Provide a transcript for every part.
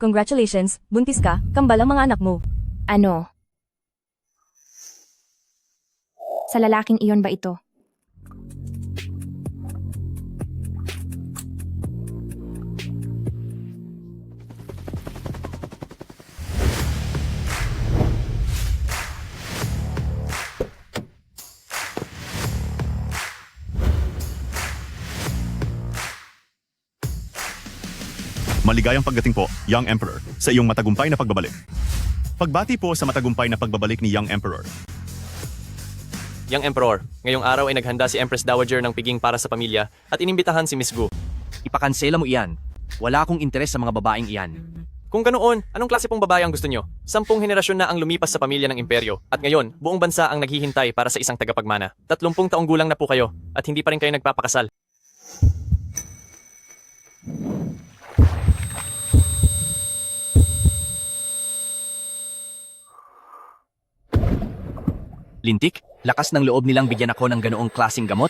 Congratulations, buntis ka, kambal ang mga anak mo. Ano? Sa lalaking iyon ba ito? Maligayang pagdating po, Young Emperor, sa iyong matagumpay na pagbabalik. Pagbati po sa matagumpay na pagbabalik ni Young Emperor. Young Emperor, ngayong araw ay naghanda si Empress Dowager ng piging para sa pamilya at inimbitahan si Miss Gu. Ipakansela mo iyan. Wala akong interes sa mga babaeng iyan. Kung ganoon, anong klase pong babae ang gusto nyo? 10 henerasyon na ang lumipas sa pamilya ng imperyo at ngayon, buong bansa ang naghihintay para sa isang tagapagmana. 30 taong gulang na po kayo at hindi pa rin kayo nagpapakasal. Lintik, lakas ng loob nilang bigyan ako ng ganoong klaseng gamot?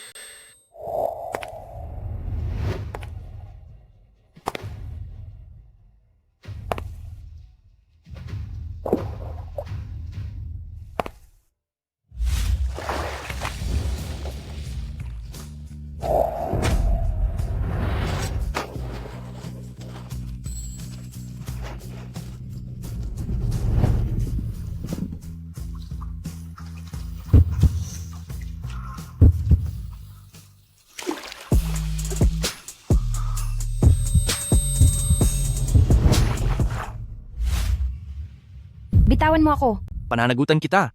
Bitawan mo ako. Pananagutan kita.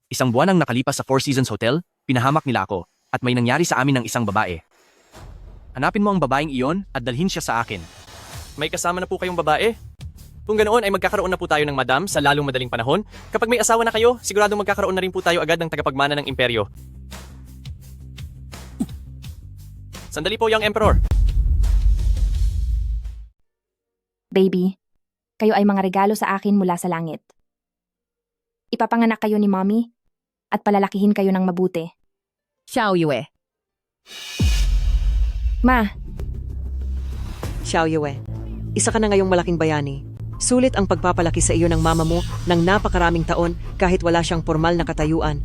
Isang buwan ang nakalipas sa Four Seasons Hotel, pinahamak nila ako, at may nangyari sa amin ng isang babae. Hanapin mo ang babaeng iyon at dalhin siya sa akin. May kasama na po kayong babae? Kung ganoon ay magkakaroon na po tayo ng madam sa lalong madaling panahon. Kapag may asawa na kayo, siguradong magkakaroon na rin po tayo agad ng tagapagmana ng imperyo. Sandali po, Young Emperor. Baby, kayo ay mga regalo sa akin mula sa langit. Ipapanganak kayo ni Mommy at palalakihin kayo ng mabuti. Xiao Yue. Ma, Xiao Yue, isa ka na ngayong malaking bayani. Sulit ang pagpapalaki sa iyo ng mama mo ng napakaraming taon kahit wala siyang formal na katayuan.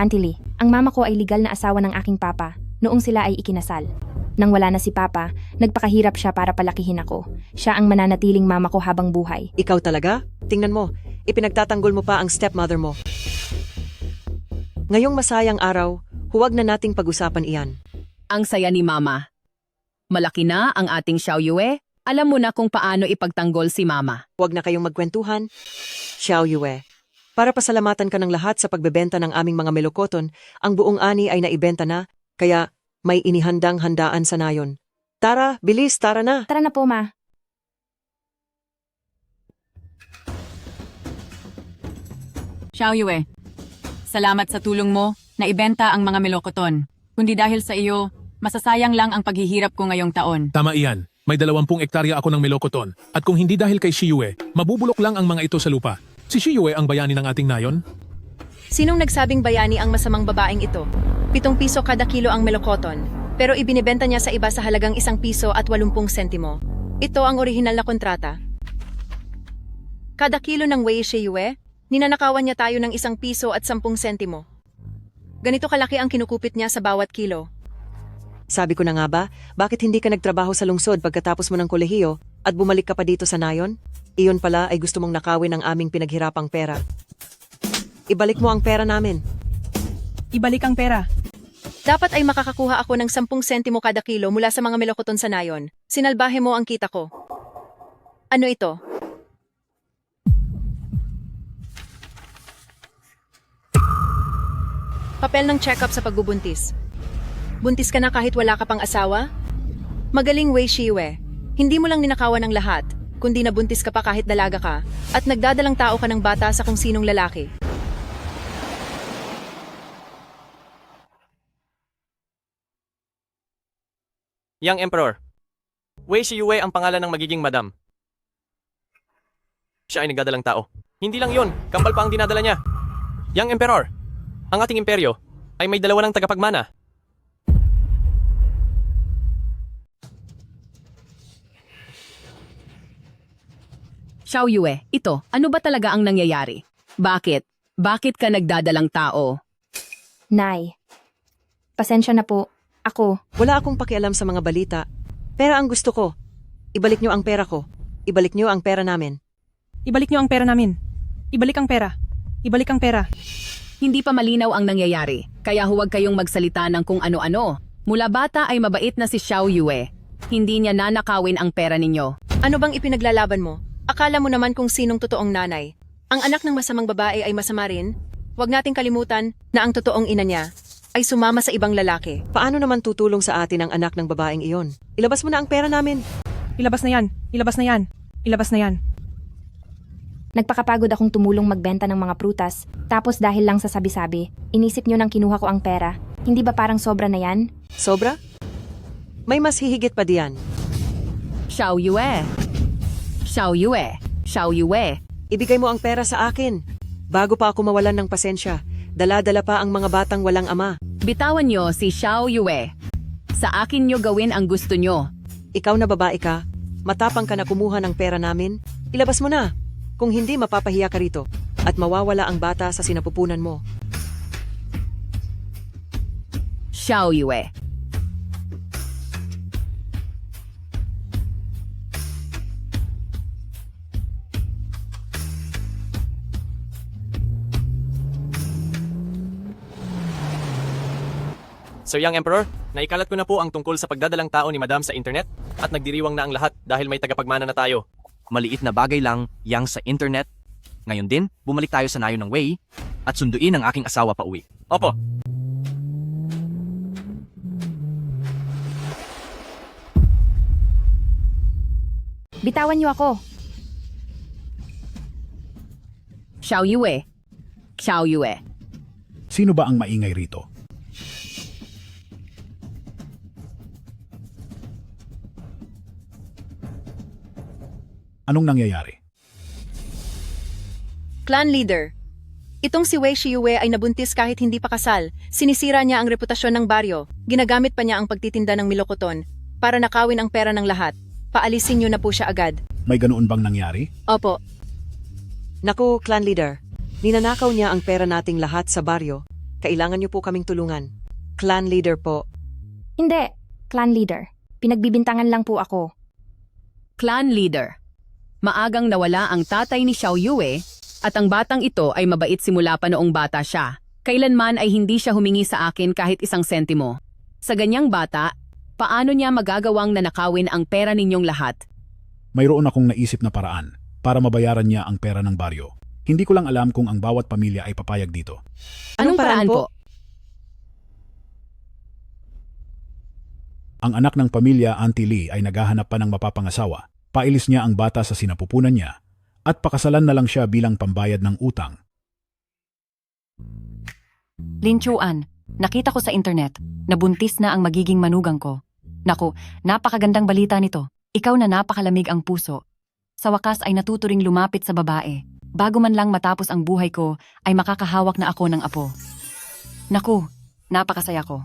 Auntie Lee, ang mama ko ay legal na asawa ng aking papa noong sila ay ikinasal. Nang wala na si papa, nagpakahirap siya para palakihin ako. Siya ang mananatiling mama ko habang buhay. Ikaw talaga? Tingnan mo, ipinagtatanggol mo pa ang stepmother mo. Ngayong masayang araw, huwag na nating pag-usapan iyan. Ang saya ni Mama. Malaki na ang ating Xiao Yue. Alam mo na kung paano ipagtanggol si Mama. Huwag na kayong magkwentuhan. Xiao Yue, para pasalamatan ka ng lahat sa pagbebenta ng aming mga melokoton, ang buong ani ay naibenta na, kaya may inihandang handaan sa nayon. Tara, bilis, tara na! Tara na po, Ma. Xiao Yue, salamat sa tulong mo na ibenta ang mga melokoton. Kundi dahil sa iyo, masasayang lang ang paghihirap ko ngayong taon. Tama iyan. May 20 ektarya ako ng melokoton. At kung hindi dahil kay Shiyue, mabubulok lang ang mga ito sa lupa. Si Shiyue ang bayani ng ating nayon? Sinong nagsabing bayani ang masamang babaeng ito? 7 piso kada kilo ang melokoton, pero ibinibenta niya sa iba sa halagang 1 piso at 80 sentimo. Ito ang orihinal na kontrata. Kada kilo ng Wei Shiyue, ninanakawan niya tayo ng 1 piso at 10 sentimo. Ganito kalaki ang kinukupit niya sa bawat kilo. Sabi ko na nga ba, bakit hindi ka nagtrabaho sa lungsod pagkatapos mo ng kolehiyo at bumalik ka pa dito sa nayon? Iyon pala ay gusto mong nakawin ang aming pinaghirapang pera. Ibalik mo ang pera namin. Ibalik ang pera. Dapat ay makakakuha ako ng 10 sentimo kada kilo mula sa mga melokoton sa nayon. Sinalbahe mo ang kita ko. Ano ito? Papel ng check-up sa pagbubuntis. Buntis ka na kahit wala ka pang asawa? Magaling Wei Shiyue. Hindi mo lang ninakawan ang lahat, kundi nabuntis ka pa kahit dalaga ka, at nagdadalang tao ka ng bata sa kung sinong lalaki. Young Emperor, Wei Shiyue ang pangalan ng magiging madam. Siya ay nagdadalang tao. Hindi lang yon, kambal pa ang dinadala niya. Young Emperor, ang ating imperyo ay may dalawa ng tagapagmana. Xiao Yue, ito, ano ba talaga ang nangyayari? Bakit? Bakit ka nagdadalang tao? Nay, pasensya na po. Ako, Wala akong pakialam sa mga balita. Pera ang gusto ko. Ibalik niyo ang pera ko. Ibalik niyo ang pera namin. Ibalik niyo ang pera namin. Ibalik ang pera. Ibalik ang pera. Hindi pa malinaw ang nangyayari, kaya huwag kayong magsalita ng kung ano-ano. Mula bata ay mabait na si Xiao Yue. Hindi niya nanakawin ang pera ninyo. Ano bang ipinaglalaban mo? Akala mo naman kung sinong totoong nanay. Ang anak ng masamang babae ay masama rin? Huwag nating kalimutan na ang totoong ina niya ay sumama sa ibang lalaki. Paano naman tutulong sa atin ang anak ng babaeng iyon? Ilabas mo na ang pera namin. Ilabas na yan. Ilabas na yan. Ilabas na yan. nagpakapagod akong tumulong magbenta ng mga prutas, tapos dahil lang sa sabi-sabi, inisip nyo nang kinuha ko ang pera. Hindi ba parang sobra na yan? Sobra? May mas hihigit pa diyan. Xiao Yue. Xiao Yue. Xiao Yue. Ibigay mo ang pera sa akin. Bago pa ako mawalan ng pasensya, dala-dala pa ang mga batang walang ama. Bitawan nyo si Xiao Yue. Sa akin nyo gawin ang gusto nyo. Ikaw na babae ka, matapang ka na kumuha ng pera namin, ilabas mo na. Kung hindi, mapapahiya ka rito at mawawala ang bata sa sinapupunan mo. Xiao Yue. Sir Young Emperor, naikalat ko na po ang tungkol sa pagdadalang tao ni Madam sa internet at nagdiriwang na ang lahat dahil may tagapagmana na tayo. Maliit na bagay lang, yang sa internet. Ngayon din, bumalik tayo sa nayo ng Wei at sunduin ang aking asawa pa uwi. Opo, Bitawan niyo ako. Xiao Yue. Xiao Yue. Sino ba ang maingay rito? Anong nangyayari? Clan leader. Itong si Wei Shiyue ay nabuntis kahit hindi pa kasal. Sinisira niya ang reputasyon ng baryo. Ginagamit pa niya ang pagtitinda ng milokoton para nakawin ang pera ng lahat. Paalisin niyo na po siya agad. May ganoon bang nangyari? Opo, Naku, clan leader, ninanakaw niya ang pera nating lahat sa baryo. Kailangan niyo po kaming tulungan. Clan leader po. Hindi, clan leader. Pinagbibintangan lang po ako. Clan leader. Maagang nawala ang tatay ni Xiao Yue at ang batang ito ay mabait simula pa noong bata siya. Kailanman ay hindi siya humingi sa akin kahit isang sentimo. Sa ganyang bata, paano niya magagawang nanakawin ang pera ninyong lahat? Mayroon akong naisip na paraan para mabayaran niya ang pera ng baryo. Hindi ko lang alam kung ang bawat pamilya ay papayag dito. Anong paraan po? Ang anak ng pamilya Auntie Lee ay naghahanap pa ng mapapangasawa. Pailis niya ang bata sa sinapupunan niya at pakasalan na lang siya bilang pambayad ng utang. Lin Chuan, nakita ko sa internet, nabuntis na ang magiging manugang ko. Naku, napakagandang balita nito. Ikaw na napakalamig ang puso. Sa wakas ay natuturing lumapit sa babae. Bago man lang matapos ang buhay ko, ay makakahawak na ako ng apo. Naku, napakasaya ko.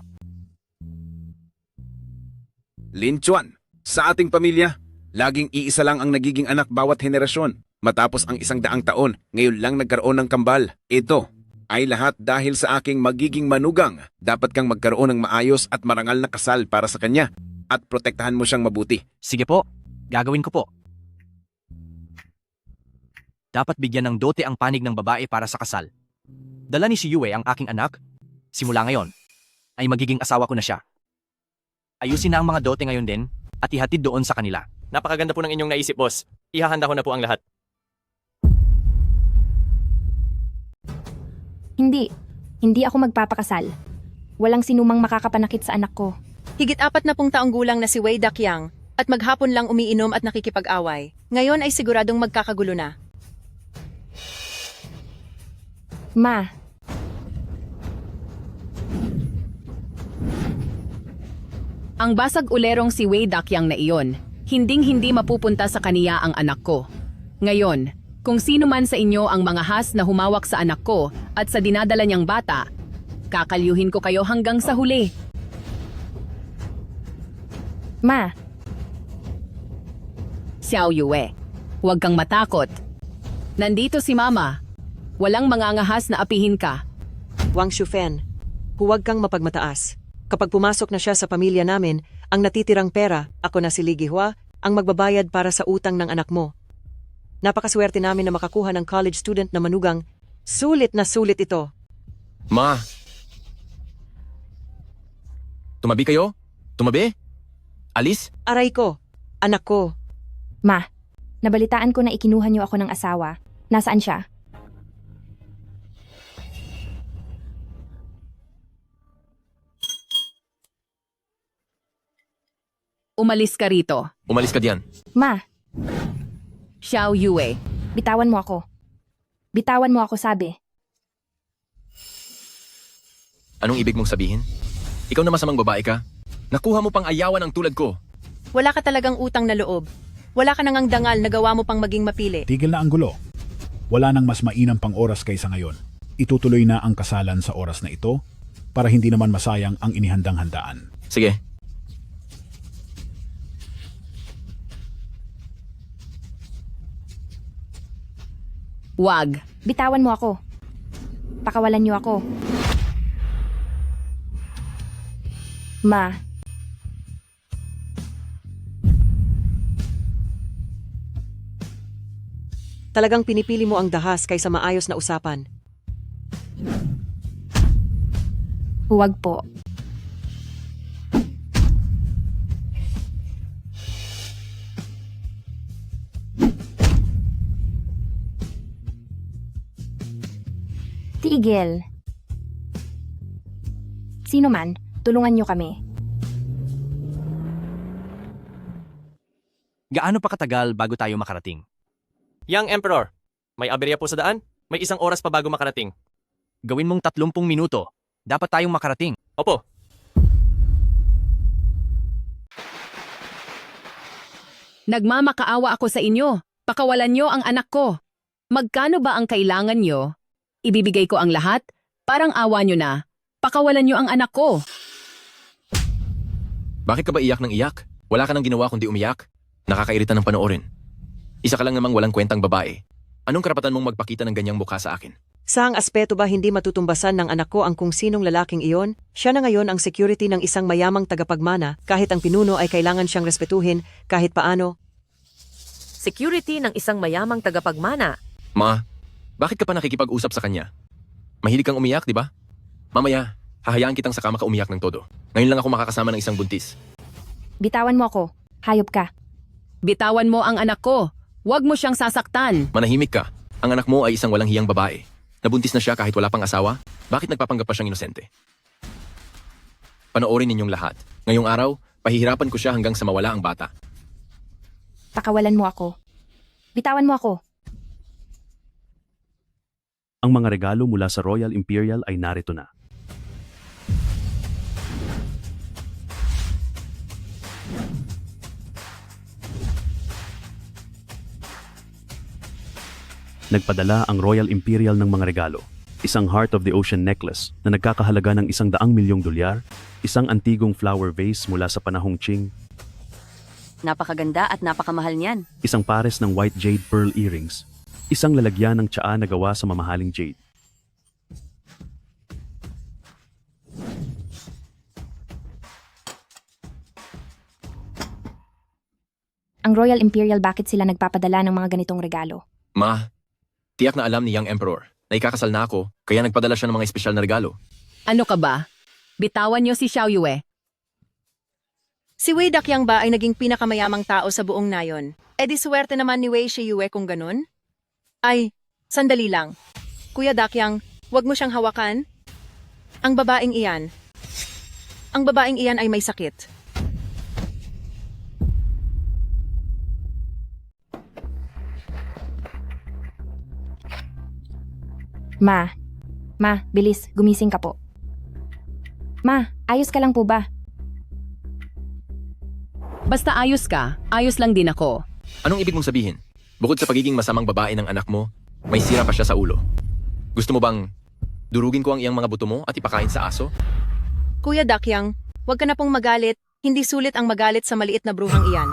Lin Chuan, sa ating pamilya, laging iisa lang ang nagiging anak bawat henerasyon. Matapos ang 100 taon, ngayon lang nagkaroon ng kambal. Ito ay lahat dahil sa aking magiging manugang. Dapat kang magkaroon ng maayos at marangal na kasal para sa kanya at protektahan mo siyang mabuti. Sige po, gagawin ko po. Dapat bigyan ng dote ang panig ng babae para sa kasal. Dala ni si Yue ang aking anak. Simula ngayon, ay magiging asawa ko na siya. Ayusin na ang mga dote ngayon din at ihatid doon sa kanila. napakaganda po ng inyong naisip, boss. Ihahanda ko na po ang lahat. Hindi ako magpapakasal. Walang sinumang makakapanakit sa anak ko. Higit 40 taong gulang na si Wei Dakyang at maghapon lang umiinom at nakikipag-away. Ngayon ay siguradong magkakagulo na. Ma, Ang basag ulerong si Wei Dakyang na iyon hinding-hindi mapupunta sa kaniya ang anak ko. Ngayon, kung sino man sa inyo ang mga has na humawak sa anak ko at sa dinadala niyang bata, kakalyuhin ko kayo hanggang sa huli. Ma, Xiao Yue, huwag kang matakot. Nandito si Mama. Walang mangangahas na apihin ka. Wang Shufen, huwag kang mapagmataas. Kapag pumasok na siya sa pamilya namin, ang natitirang pera, ako na si Li Gihua, ang magbabayad para sa utang ng anak mo. Napakaswerte namin na makakuha ng college student na manugang. Sulit na sulit ito. Ma! Tumabi kayo? Tumabi? Alis? Aray ko, anak ko. Ma, nabalitaan ko na ikinuha niyo ako ng asawa. Nasaan siya? Umalis ka rito. Umalis ka diyan. Ma, Xiao Yue, bitawan mo ako. Bitawan mo ako, sabi. Anong ibig mong sabihin? Ikaw na masamang babae ka? Nakuha mo pang ayawan ang tulad ko. Wala ka talagang utang na loob. Wala ka nang dangal na gawa mo pang maging mapili. Tigil na ang gulo. Wala nang mas mainam pang oras kaysa ngayon. Itutuloy na ang kasalan sa oras na ito para hindi naman masayang ang inihandang handaan. Sige. wag. Bitawan mo ako. Pakawalan niyo ako. Ma, Talagang pinipili mo ang dahas kaysa maayos na usapan. huwag po. Tigil. Sino man, tulungan niyo kami. Gaano pa katagal bago tayo makarating? Young Emperor, may aberya po sa daan? May 1 oras pa bago makarating. Gawin mong 30 minuto. Dapat tayong makarating. Opo, Nagmamakaawa ako sa inyo. Pakawalan niyo ang anak ko. Magkano ba ang kailangan niyo? Ibibigay ko ang lahat? Parang awa niyo na. Pakawalan niyo ang anak ko. Bakit ka ba iyak ng iyak? Wala ka nang ginawa kundi umiyak? Nakakairita ng panoorin. Isa ka lang namang walang kwentang babae. Anong karapatan mong magpakita ng ganyang mukha sa akin? Saang aspeto ba hindi matutumbasan ng anak ko ang kung sinong lalaking iyon? Siya na ngayon ang security ng isang mayamang tagapagmana kahit ang pinuno ay kailangan siyang respetuhin kahit paano. Security ng isang mayamang tagapagmana. Ma, bakit ka pa nakikipag-usap sa kanya? Mahilig kang umiyak, di ba? Mamaya, hahayaan kitang saka makaumiyak ng todo. Ngayon lang ako makakasama ng isang buntis. Bitawan mo ako. Hayop ka. Bitawan mo ang anak ko. Huwag mo siyang sasaktan. Manahimik ka. Ang anak mo ay isang walang hiyang babae. Nabuntis na siya kahit wala pang asawa? Bakit nagpapanggap pa siyang inosente? Panoorin ninyong lahat. Ngayong araw, pahihirapan ko siya hanggang sa mawala ang bata. Pakawalan mo ako. Bitawan mo ako. Ang mga regalo mula sa Royal Imperial ay narito na. Nagpadala ang Royal Imperial ng mga regalo. Isang Heart of the Ocean necklace na nagkakahalaga ng $100 milyong, isang antigong flower vase mula sa panahong Qing, Napakaganda at napakamahal niyan. isang pares ng white jade pearl earrings, isang lalagyan ng tsaa na gawa sa mamahaling jade. Ang Royal Imperial, bakit sila nagpapadala ng mga ganitong regalo? Ma, tiyak na alam ni Young Emperor na ikakasal na ako, kaya nagpadala siya ng mga espesyal na regalo. Ano ka ba? Bitawan niyo si Xiao Yue. Si Wei Dakyang ba ay naging pinakamayamang tao sa buong nayon? E di swerte naman ni Wei Shiyue kung ganun? Ay, sandali lang. Kuya Dakyang, wag mo siyang hawakan. Ang babaeng iyan ay may sakit. Ma, bilis, gumising ka po. Ma, ayos ka lang po ba? Basta ayos ka, ayos lang din ako. Anong ibig mong sabihin? Bukod sa pagiging masamang babae ng anak mo, may sira pa siya sa ulo. Gusto mo bang durugin ko ang iyang mga buto mo at ipakain sa aso? Kuya Dakyang, huwag ka na pong magalit. Hindi sulit ang magalit sa maliit na bruhang iyan.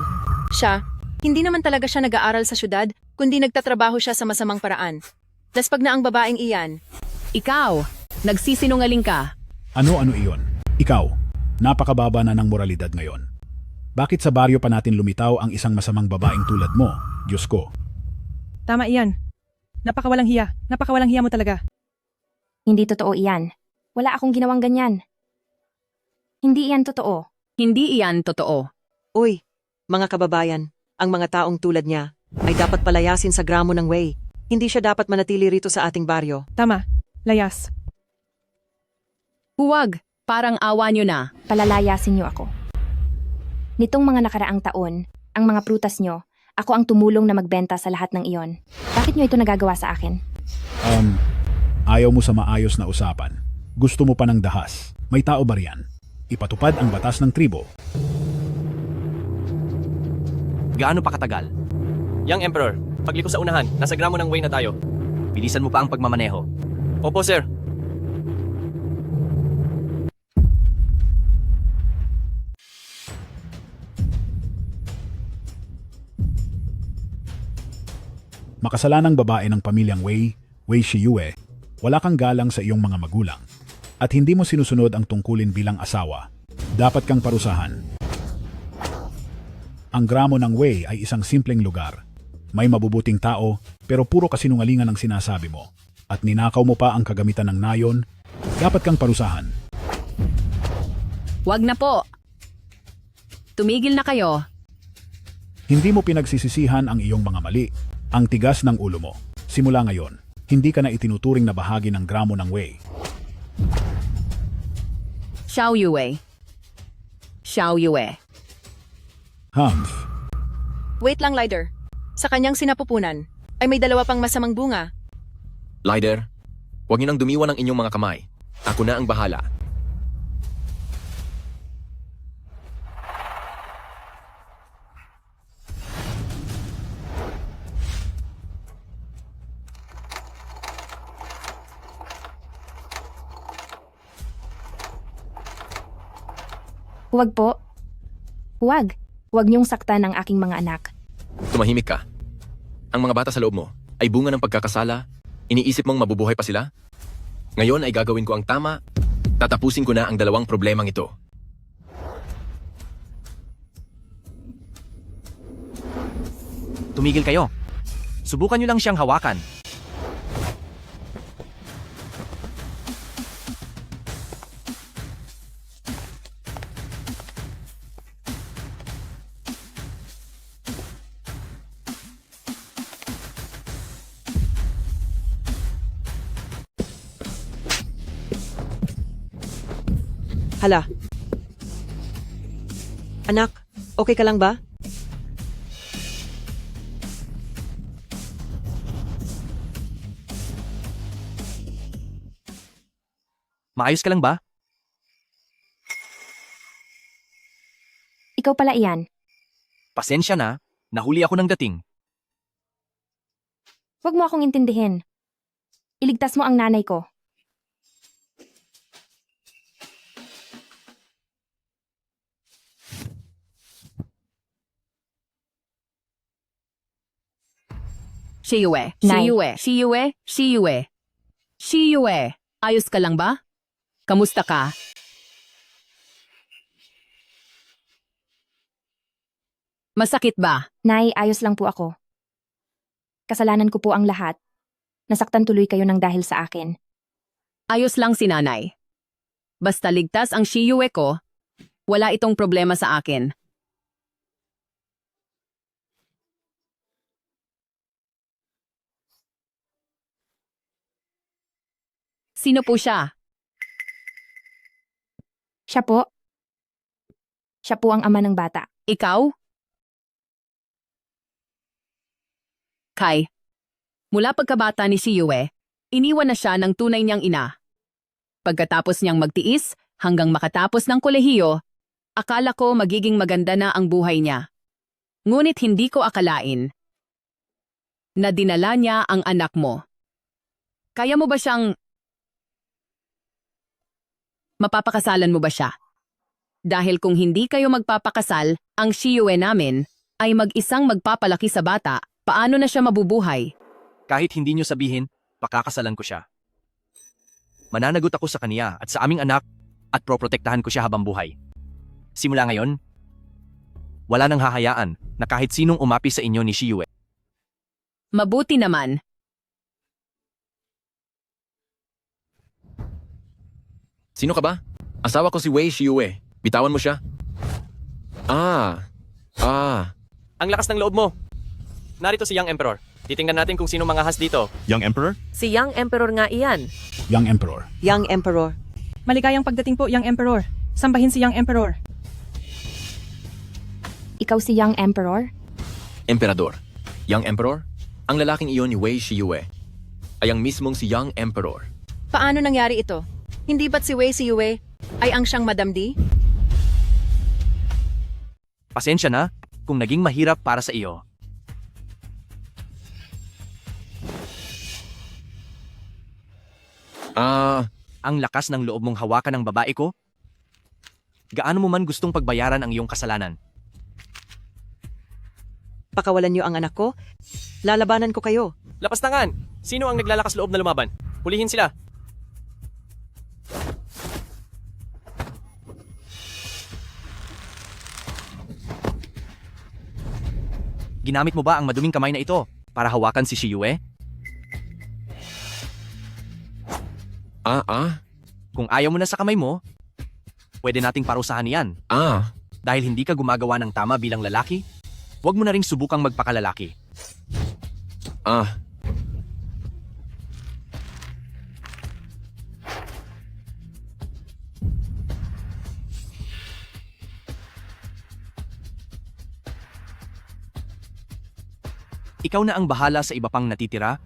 Siya, hindi naman talaga siya nag-aaral sa syudad, kundi nagtatrabaho siya sa masamang paraan. Daspag na ang babaeng iyan. Ikaw, nagsisinungaling ka. Ano-ano iyon? Ikaw, napakababa na ng moralidad ngayon. Bakit sa baryo pa natin lumitaw ang isang masamang babaeng tulad mo? Diyos ko. Tama iyan. Napakawalang hiya. Napakawalang hiya mo talaga. Hindi totoo iyan. Wala akong ginawang ganyan. Hindi iyan totoo. Hindi iyan totoo. Uy, mga kababayan, ang mga taong tulad niya ay dapat palayasin sa gramo ng Wei. Hindi siya dapat manatili rito sa ating baryo. Tama. Layas. Huwag, parang awa nyo na. Palalayasin niyo ako. Nitong mga nakaraang taon, ang mga prutas nyo, ako ang tumulong na magbenta sa lahat ng iyon. Bakit nyo ito nagagawa sa akin? Ayaw mo sa maayos na usapan. Gusto mo pa ng dahas. May tao ba riyan? Ipatupad ang batas ng tribo. Gaano pa katagal? Young Emperor, pagliko sa unahan, nasa gramo ng Wei na tayo. Bilisan mo pa ang pagmamaneho. Opo, sir. Makasalanang babae ng pamilyang Wei, Wei Shiyue, wala kang galang sa iyong mga magulang. At hindi mo sinusunod ang tungkulin bilang asawa. Dapat kang parusahan. Ang gramo ng Wei ay isang simpleng lugar. May mabubuting tao, pero puro kasinungalingan ang sinasabi mo. At ninakaw mo pa ang kagamitan ng nayon, dapat kang parusahan. Wag na po. Tumigil na kayo. Hindi mo pinagsisisihan ang iyong mga mali. Ang tigas ng ulo mo. Simula ngayon, hindi ka na itinuturing na bahagi ng gramo ng Wei. Xiao Yue. Xiao Yue. Humph. Wait lang, Lider. Sa kanyang sinapupunan, ay may dalawa pang masamang bunga. Lider, huwag niyo nang dumiwan ng inyong mga kamay. Ako na ang bahala. Huwag po. Huwag. Huwag niyong saktan ang aking mga anak. Tumahimik ka. Ang mga bata sa loob mo ay bunga ng pagkakasala. Iniisip mong mabubuhay pa sila? Ngayon ay gagawin ko ang tama. Tatapusin ko na ang dalawang problemang ito. Tumigil kayo. Subukan nyo lang siyang hawakan. Hala. Anak, okay ka lang ba? Maayos ka lang ba? Ikaw pala iyan. Pasensya na, nahuli ako ng dating. Huwag mo akong intindihin. Iligtas mo ang nanay ko. Shiyue. Nay. Shiyue. Shiyue. Shiyue. Shiyue. Ayos ka lang ba? Kamusta ka? Masakit ba? Nay, ayos lang po ako. Kasalanan ko po ang lahat. Nasaktan tuloy kayo ng dahil sa akin. Ayos lang si nanay. Basta ligtas ang Shiyue ko, wala itong problema sa akin. Sino po siya? Siya po. Siya po ang ama ng bata. Ikaw? Kai, mula pagkabata ni Shiyue, iniwan na siya ng tunay niyang ina. Pagkatapos niyang magtiis hanggang makatapos ng kolehiyo, Akala ko magiging maganda na ang buhay niya. Ngunit hindi ko akalain na dinala niya ang anak mo. Kaya mo ba siyang... Mapapakasalan mo ba siya? Dahil kung hindi kayo magpapakasal, ang Shiyue namin ay mag-isang magpapalaki sa bata, paano na siya mabubuhay? Kahit hindi nyo sabihin, pakakasalan ko siya. Mananagot ako sa kaniya at sa aming anak at proprotektahan ko siya habang buhay. Simula ngayon, wala nang hahayaan na kahit sinong umapi sa inyo ni Shiyue. Mabuti naman. Sino ka ba? Asawa ko si Wei Shiyue. Bitawan mo siya. Ang lakas ng loob mo. Narito si Young Emperor. Titingnan natin kung sino mga has dito. Young Emperor? Si Young Emperor nga iyan. Young Emperor. Young Emperor. Maligayang pagdating po, Young Emperor. Sambahin si Young Emperor. Ikaw si Young Emperor? Emperador. Young Emperor? Ang lalaking iyon ni Wei Shiyue ay ang mismong si Young Emperor. Paano nangyari ito? Hindi ba't si Wei Siyue ay ang siyang Madam D? Pasensya na kung naging mahirap para sa iyo. Ang lakas ng loob mong hawakan ng babae ko? Gaano mo man gustong pagbayaran ang iyong kasalanan? Pakawalan niyo ang anak ko. Lalabanan ko kayo. Lapastangan! Sino ang naglalakas loob na lumaban? Pulihin sila. Ginamit mo ba ang maduming kamay na ito para hawakan si Shiyue? Kung ayaw mo na sa kamay mo, pwede nating parusahan yan. Dahil hindi ka gumagawa ng tama bilang lalaki, huwag mo na ring subukang magpakalalaki. Ikaw na ang bahala sa iba pang natitira.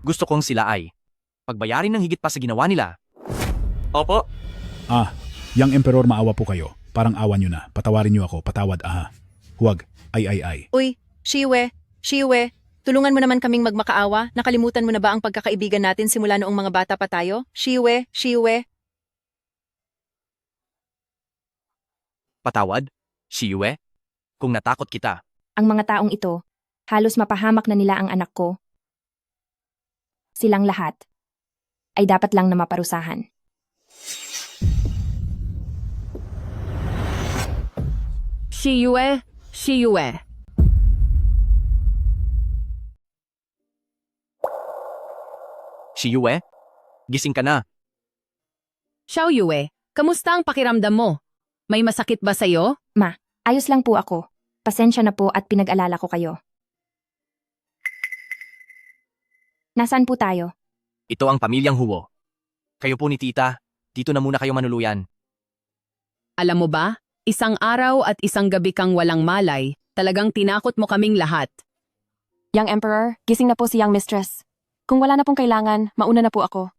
Gusto kong sila ay pagbayarin ng higit pa sa ginawa nila. Opo. Young Emperor, maawa po kayo. Parang awa nyo na. Patawarin nyo ako. Patawad, Huwag. Ay. Uy, Shiyue, tulungan mo naman kaming magmakaawa. Nakalimutan mo na ba ang pagkakaibigan natin simula noong mga bata pa tayo? Shiyue. Patawad? Shiyue? Kung natakot kita. Ang mga taong ito, halos mapahamak na nila ang anak ko. Silang lahat ay dapat lang na maparusahan. Shiyue. Shiyue? Gising ka na. Xiaoyue, kamusta ang pakiramdam mo? May masakit ba sa'yo? Ma, ayos lang po ako. Pasensya na po at pinag-alala ko kayo. Nasaan po tayo? Ito ang pamilyang Huo. Kayo po ni tita, dito na muna kayo manuluyan. Alam mo ba, isang araw at isang gabi kang walang malay, talagang tinakot mo kaming lahat. Young Emperor, gising na po si Young Mistress. Kung wala na pong kailangan, mauna na po ako.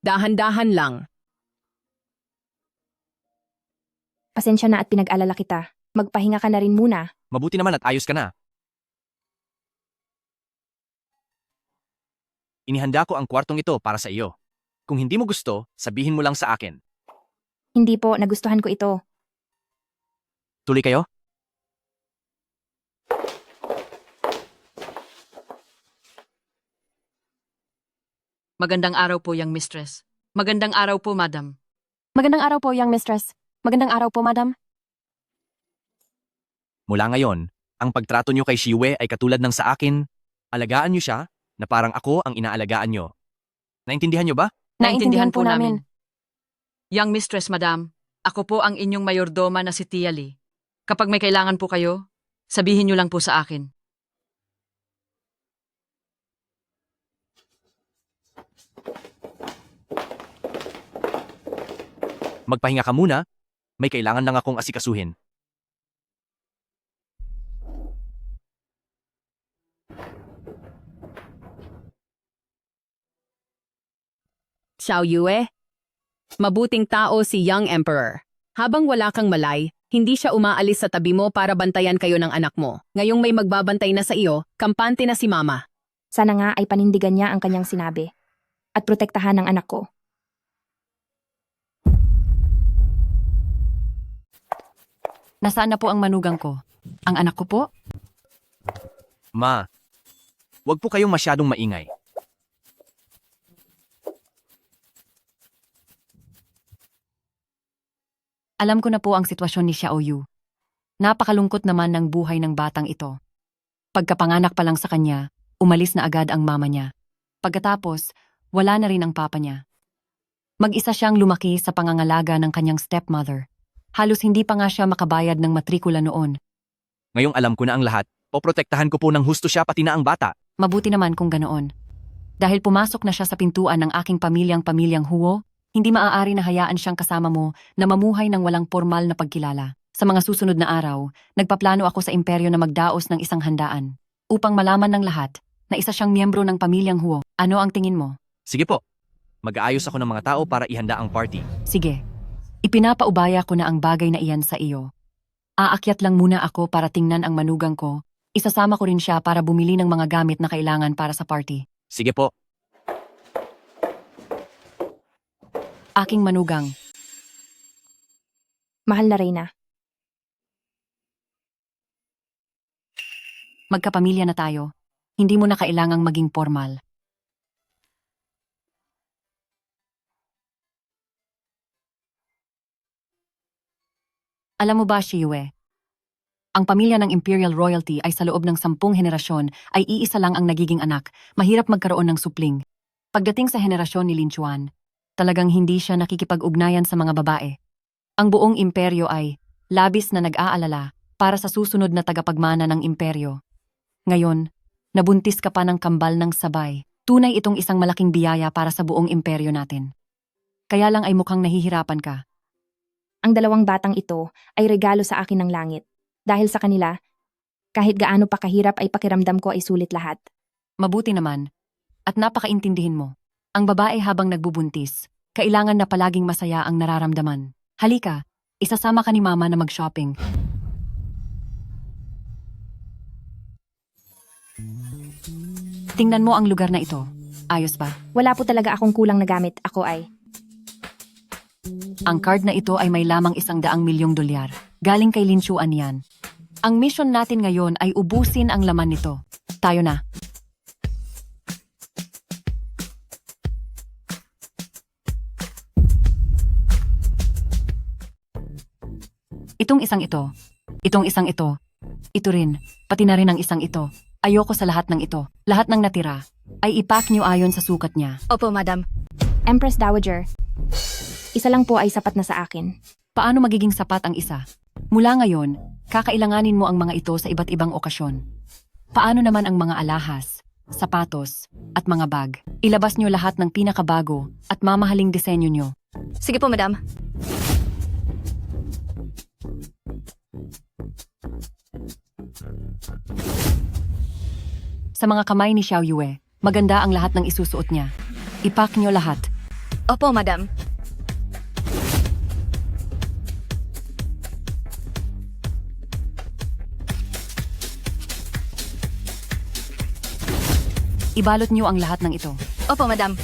Dahan-dahan lang. Pasensya na at pinag-alala kita. Magpahinga ka na rin muna. Mabuti naman at ayos ka na. Inihanda ko ang kwartong ito para sa iyo. Kung hindi mo gusto, sabihin mo lang sa akin. Hindi po, nagustuhan ko ito. Tuloy kayo? Magandang araw po, Young Mistress. Magandang araw po, Madam. Magandang araw po, Young Mistress. Magandang araw po, Madam. Mula ngayon, ang pagtrato nyo kay Shiyue ay katulad ng sa akin. Alagaan nyo siya na parang ako ang inaalagaan nyo. Naintindihan nyo ba? Naintindihan po namin. Young Mistress, Madam, ako po ang inyong mayordoma na si Tia Lee. Kapag may kailangan po kayo, sabihin nyo lang po sa akin. Magpahinga ka muna. May kailangan lang akong asikasuhin. Xiaoyue, mabuting tao si Young Emperor. Habang wala kang malay, hindi siya umaalis sa tabi mo para bantayan kayo ng anak mo. Ngayong may magbabantay na sa iyo, kampante na si mama. Sana nga ay panindigan niya ang kanyang sinabi at protektahan ang anak ko. Nasaan na po ang manugang ko? Ang anak ko po? Ma, wag po kayong masyadong maingay. Alam ko na po ang sitwasyon ni Xiaoyu. Napakalungkot naman ng buhay ng batang ito. Pagkapanganak pa lang sa kanya, umalis na agad ang mama niya. Pagkatapos, wala na rin ang papa niya. Mag-isa siyang lumaki sa pangangalaga ng kanyang stepmother. Halos hindi pa nga siya makabayad ng matrikula noon. Ngayong alam ko na ang lahat, poprotektahan ko po ng husto siya pati na ang bata. Mabuti naman kung ganoon. Dahil pumasok na siya sa pintuan ng aking pamilyang Huo, hindi maaari na hayaan siyang kasama mo na mamuhay ng walang formal na pagkilala. Sa mga susunod na araw, nagpaplano ako sa imperyo na magdaos ng isang handaan upang malaman ng lahat na isa siyang miyembro ng pamilyang Huo. Ano ang tingin mo? Sige po, mag-aayos ako ng mga tao para ihanda ang party. Sige. Ipinapaubaya ko na ang bagay na iyan sa iyo. Aakyat lang muna ako para tingnan ang manugang ko. Isasama ko rin siya para bumili ng mga gamit na kailangan para sa party. Sige po. Aking manugang. Mahal na Reyna. Magkapamilya na tayo. Hindi mo na kailangang maging formal. Alam mo ba, Shiyue? Ang pamilya ng Imperial Royalty ay sa loob ng 10 henerasyon ay iisa lang ang nagiging anak, mahirap magkaroon ng supling. Pagdating sa henerasyon ni Lin Chuan, talagang hindi siya nakikipag-ugnayan sa mga babae. Ang buong imperyo ay labis na nag-aalala para sa susunod na tagapagmana ng imperyo. Ngayon, nabuntis ka pa ng kambal ng sabay. Tunay itong isang malaking biyaya para sa buong imperyo natin. Kaya lang ay mukhang nahihirapan ka. Ang 2 batang ito ay regalo sa akin ng langit. Dahil sa kanila, kahit gaano pa kahirap ay pakiramdam ko ay sulit lahat. Mabuti naman. At napakaintindihin mo. Ang babae habang nagbubuntis, kailangan na palaging masaya ang nararamdaman. Halika, isasama ka ni mama na mag-shopping. Tingnan mo ang lugar na ito. Ayos ba? Wala po talaga akong kulang na gamit. Ako ay... Ang card na ito ay may lamang $100 milyong. Galing kay Lin Chuan yan. Ang mission natin ngayon ay ubusin ang laman nito. Tayo na. Itong isang ito. Itong isang ito. Ito rin. Pati na rin ang isang ito. Ayoko sa lahat ng ito. Lahat ng natira ay ipack niyo ayon sa sukat niya. Opo, madam. Empress Dowager. Isa lang po ay sapat na sa akin. Paano magiging sapat ang isa? Mula ngayon, kakailanganin mo ang mga ito sa iba't ibang okasyon. Paano naman ang mga alahas, sapatos, at mga bag? Ilabas nyo lahat ng pinakabago at mamahaling disenyo nyo. Sige po, madam. Sa mga kamay ni Xiaoyue, maganda ang lahat ng isusuot niya. Ipack nyo lahat. Opo, madam. Ibalot nyo ang lahat ng ito. Opo, madam.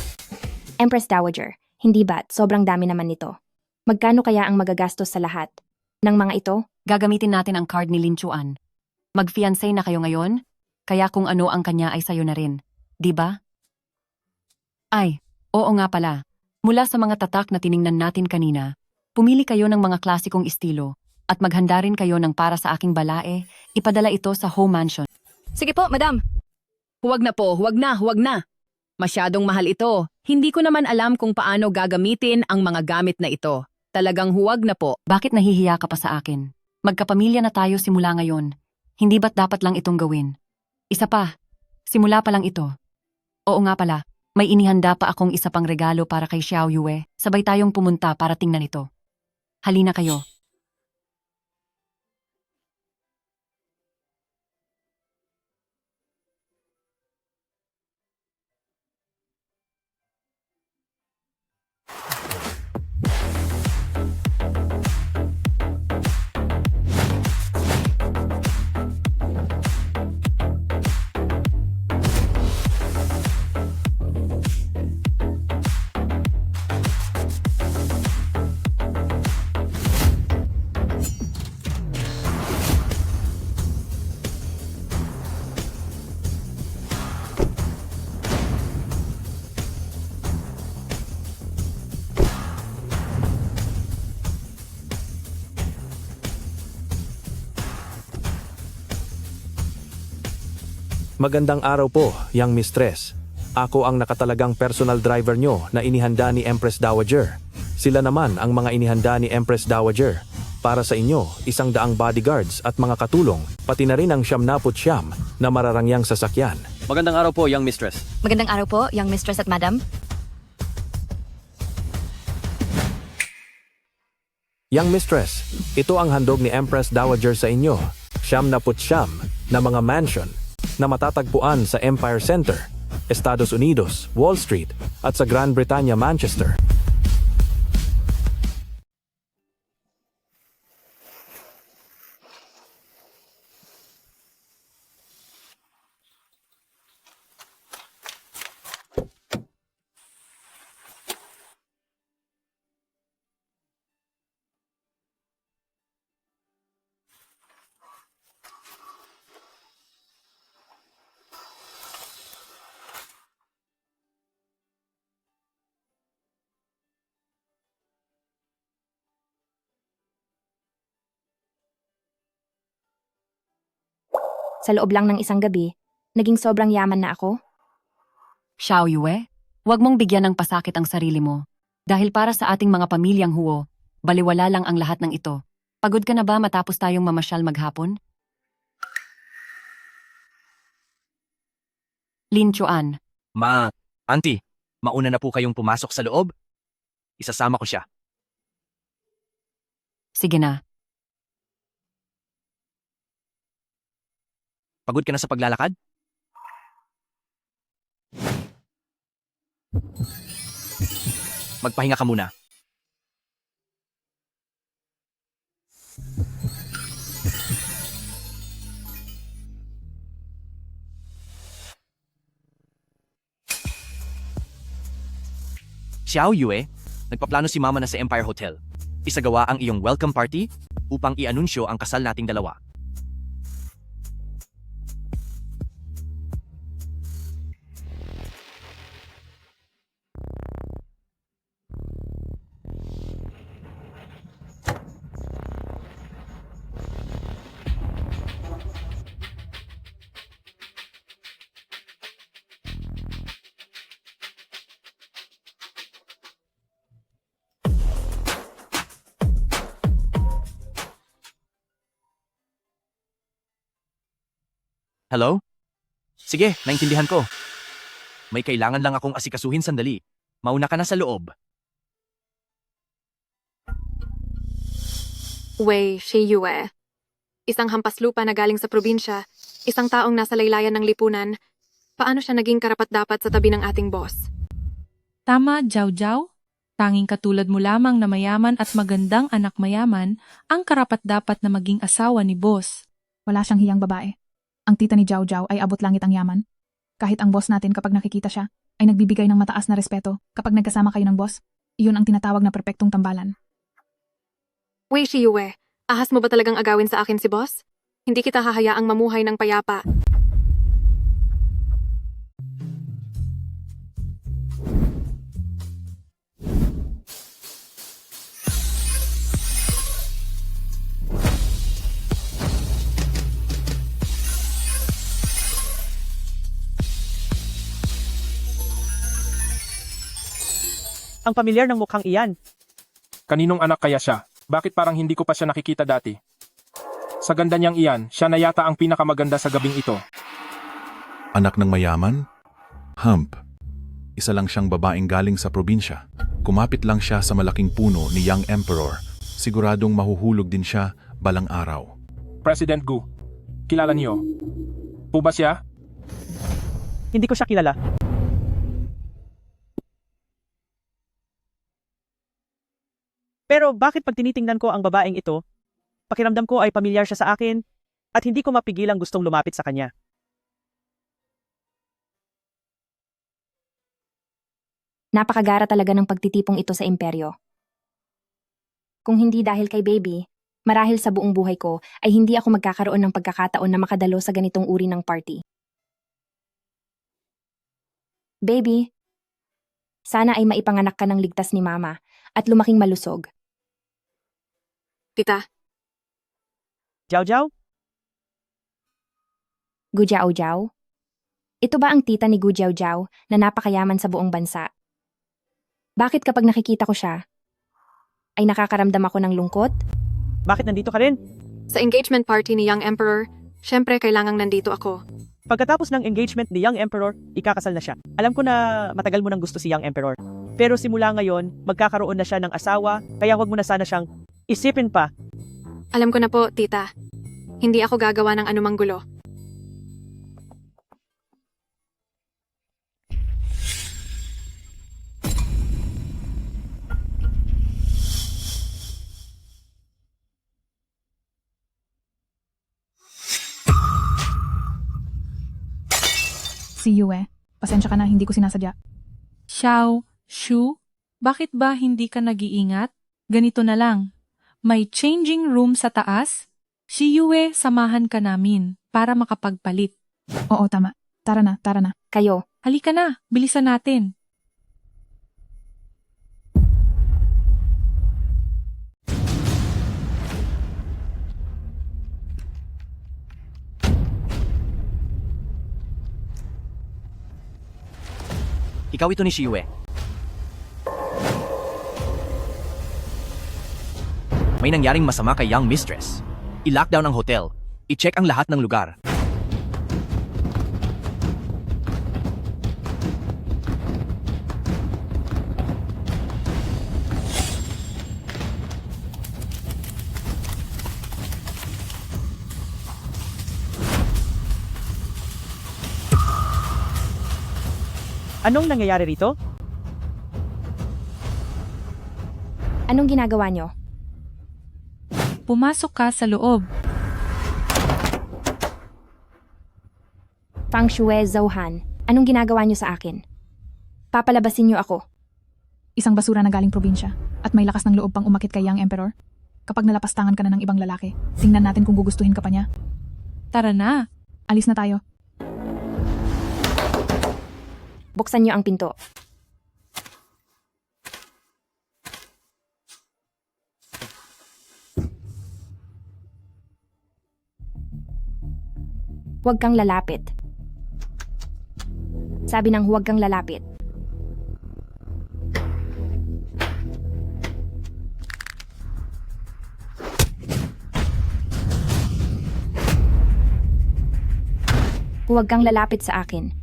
Empress Dowager, hindi ba't sobrang dami naman nito? Magkano kaya ang magagastos sa lahat? Ng mga ito? Gagamitin natin ang card ni Lin Chuan. Mag-fiancé na kayo ngayon? Kaya kung ano ang kanya ay sayo na rin. Di ba? Ay, oo nga pala. Mula sa mga tatak na tiningnan natin kanina, pumili kayo ng mga klasikong estilo at maghanda rin kayo ng para sa aking balae, ipadala ito sa home mansion. Sige po, madam. Huwag na po, huwag na, huwag na. Masyadong mahal ito. Hindi ko naman alam kung paano gagamitin ang mga gamit na ito. Talagang huwag na po. Bakit nahihiya ka pa sa akin? Magkapamilya na tayo simula ngayon. Hindi ba't dapat lang itong gawin? Isa pa, simula pa lang ito. Oo nga pala, may inihanda pa akong isa pang regalo para kay Xiaoyue. Sabay tayong pumunta para tingnan ito. Halina kayo. Magandang araw po, Young Mistress. Ako ang nakatalagang personal driver nyo na inihanda ni Empress Dowager. Sila naman ang mga inihanda ni Empress Dowager. Para sa inyo, 100 bodyguards at mga katulong, pati na rin ang 99 na mararangyang sasakyan. Magandang araw po, Young Mistress. Magandang araw po, Young Mistress at Madam. Young Mistress, ito ang handog ni Empress Dowager sa inyo. 99 na mga mansion na matatagpuan sa Empire Center, Estados Unidos, Wall Street at sa Grand Britannia, Manchester. Sa loob lang ng isang gabi, naging sobrang yaman na ako. Xiao Yue, huwag mong bigyan ng pasakit ang sarili mo. Dahil para sa ating mga pamilyang Huo, baliwala lang ang lahat ng ito. Pagod ka na ba matapos tayong mamasyal maghapon? Lin Chuan. Auntie, mauna na po kayong pumasok sa loob? Isasama ko siya. Sige na. Pagod ka na sa paglalakad? Magpahinga ka muna. Xiao Yue, nagpaplano si Mama na sa Empire Hotel. Isagawa ang iyong welcome party upang i-anunsyo ang kasal nating dalawa. Hello? Sige, naintindihan ko. May kailangan lang akong asikasuhin sandali. Mauna ka na sa loob. Wei Shiyue. Isang hampas lupa na galing sa probinsya, isang taong nasa laylayan ng lipunan. Paano siya naging karapat-dapat sa tabi ng ating boss? Tama, Jiao Jiao. Tanging katulad mo lamang na mayaman at magandang anak mayaman ang karapat-dapat na maging asawa ni boss. Wala siyang hiyang babae. Ang tita ni Jiao Jiao ay abot langit ang yaman. Kahit ang boss natin kapag nakikita siya, ay nagbibigay ng mataas na respeto kapag nagkasama kayo ng boss. Iyon ang tinatawag na perpektong tambalan. Wei Shiyue, ahas mo ba talagang agawin sa akin si boss? Hindi kita hahayaang mamuhay ng payapa. Ang pamilyar ng mukhang iyan. Kaninong anak kaya siya? Bakit parang hindi ko pa siya nakikita dati? Sa ganda niyang iyan, siya na yata ang pinakamaganda sa gabing ito. Anak ng mayaman? Hump. Isa lang siyang babaeng galing sa probinsya. Kumapit lang siya sa malaking puno ni Young Emperor. Siguradong mahuhulog din siya balang araw. President Gu, kilala niyo? Po ba siya? Hindi ko siya kilala. Pero bakit pag tinitingnan ko ang babaeng ito, pakiramdam ko ay pamilyar siya sa akin at hindi ko mapigilang gustong lumapit sa kanya. Napakagara talaga ng pagtitipong ito sa imperyo. Kung hindi dahil kay baby, marahil sa buong buhay ko ay hindi ako magkakaroon ng pagkakataon na makadalo sa ganitong uri ng party. Baby, sana ay maipanganak ka ng ligtas ni mama at lumaking malusog. Tita. Jiao Jiao? Gu Jiao Jiao? Ito ba ang tita ni Gu Jiao na napakayaman sa buong bansa? Bakit kapag nakikita ko siya, ay nakakaramdam ako ng lungkot? Bakit nandito ka rin? Sa engagement party ni Young Emperor, syempre kailangang nandito ako. Pagkatapos ng engagement ni Young Emperor, ikakasal na siya. Alam ko na matagal mo nang gusto si Young Emperor. Pero simula ngayon, magkakaroon na siya ng asawa, kaya huwag mo na sana siyang isipin pa. Alam ko na po, tita. Hindi ako gagawa ng anumang gulo. Si Yue, pasensya ka na, hindi ko sinasadya. Xiao, Shu, bakit ba hindi ka nag-iingat? Ganito na lang. May changing room sa taas? Si Yue, samahan ka namin para makapagpalit. Oo, tama. Tara na, tara na. Kayo. Halika na, bilisan natin. Ikaw ito ni Shiyue. May nangyaring masama kay Young Mistress. I-lockdown ang hotel. I-check ang lahat ng lugar. Anong nangyayari rito? Anong ginagawa nyo? Pumasok ka sa loob. Fang Shui Zhouhan, anong ginagawa nyo sa akin? Papalabasin nyo ako. Isang basura na galing probinsya at may lakas ng loob pang umakit kay Young Emperor. Kapag nalapastangan ka na ng ibang lalaki, tingnan natin kung gugustuhin ka pa niya. Tara na. Alis na tayo. Buksan nyo ang pinto. Huwag kang lalapit. Sabi ng huwag kang lalapit. Huwag kang lalapit sa akin.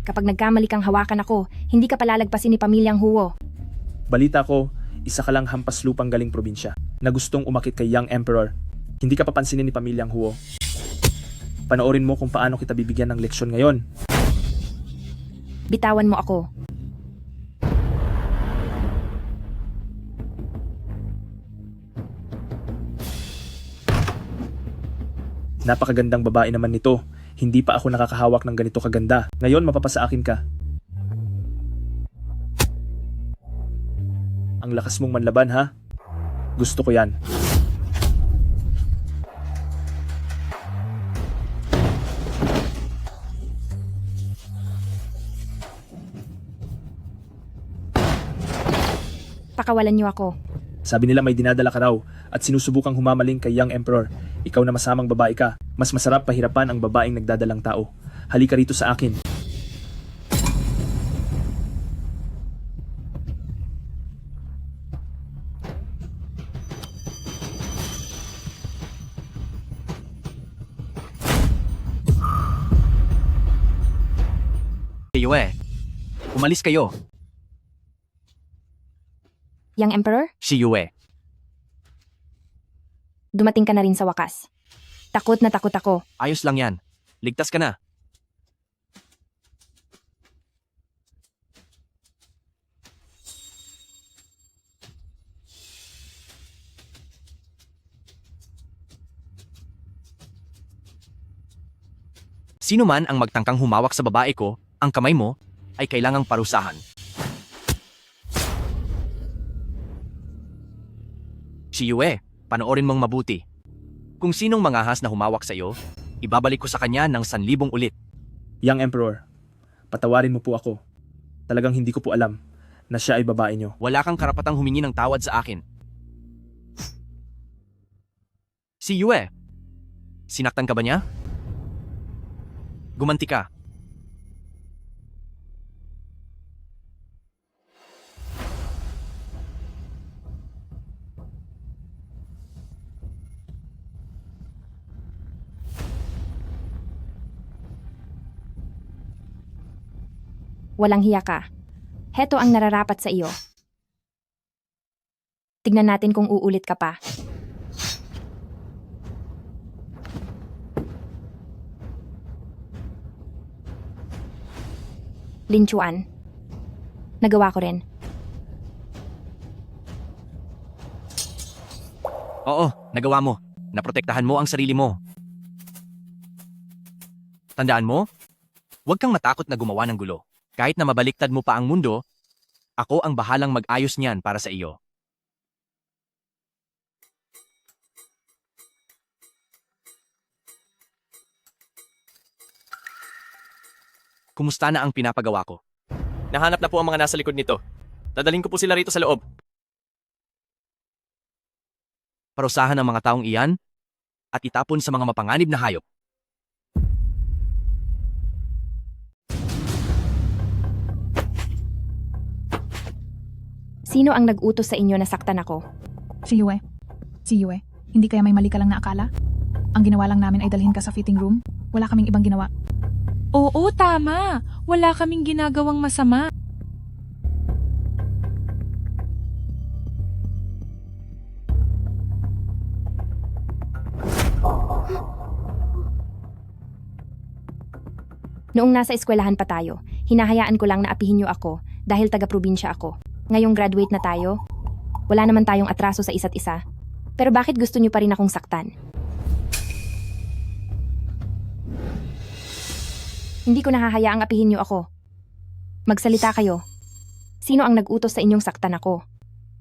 Kapag nagkamali kang hawakan ako, hindi ka palalagpasin ni Pamilyang Huo. Balita ko, isa ka lang hampas lupang galing probinsya na gustong umakit kay Young Emperor. Hindi ka papansinin ni Pamilyang Huo. Panoorin mo kung paano kita bibigyan ng leksyon ngayon. Bitawan mo ako. Napakagandang babae naman nito. Hindi pa ako nakakahawak ng ganito kaganda. Ngayon mapapasa akin ka. Ang lakas mong manlaban ha? Gusto ko yan. Pakawalan niyo ako. Sabi nila may dinadala ka raw at sinusubukang humamaling kay Young Emperor. Ikaw na masamang babae ka. Mas masarap pahirapan ang babaeng nagdadalang tao. Halika rito sa akin. Yue, umalis kayo. Young Emperor, Shiyue. dumating ka na rin sa wakas. Takot na takot ako. Ayos lang yan. Ligtas ka na. Sino man ang magtangkang humawak sa babae ko, ang kamay mo ay kailangang parusahan. Shiyue, panoorin mong mabuti. Kung sinong mangahas na humawak sa iyo, ibabalik ko sa kanya ng 1,000 ulit. Young Emperor, patawarin mo po ako. Talagang hindi ko po alam na siya ay babae niyo. Wala kang karapatang humingi ng tawad sa akin. Si Yue, sinaktan ka ba niya? Gumanti ka. Walang hiya ka. Heto ang nararapat sa iyo. Tignan natin kung uulit ka pa. Lin Chuan. Nagawa ko rin. Oo, nagawa mo. Naprotektahan mo ang sarili mo. Tandaan mo, huwag kang matakot na gumawa ng gulo. Kahit na mabaliktad mo pa ang mundo, ako ang bahalang mag-ayos niyan para sa iyo. Kumusta na ang pinapagawa ko? Nahanap na po ang mga nasa likod nito. Dadaling ko po sila rito sa loob. Parusahan ang mga taong iyan at itapon sa mga mapanganib na hayop. Sino ang nag-utos sa inyo na saktan ako? Si Yue. Si Yue. Hindi kaya may mali ka lang na akala? Ang ginawa lang namin ay dalhin ka sa fitting room. Wala kaming ibang ginawa. Oo, tama. Wala kaming ginagawang masama. Noong nasa eskwelahan pa tayo, hinahayaan ko lang na apihin niyo ako dahil taga-probinsya ako. Ngayong graduate na tayo, wala naman tayong atraso sa isa't isa. Pero bakit gusto niyo pa rin akong saktan? Hindi ko nahahayaang apihin niyo ako. Magsalita kayo. Sino ang nag-utos sa inyong saktan ako?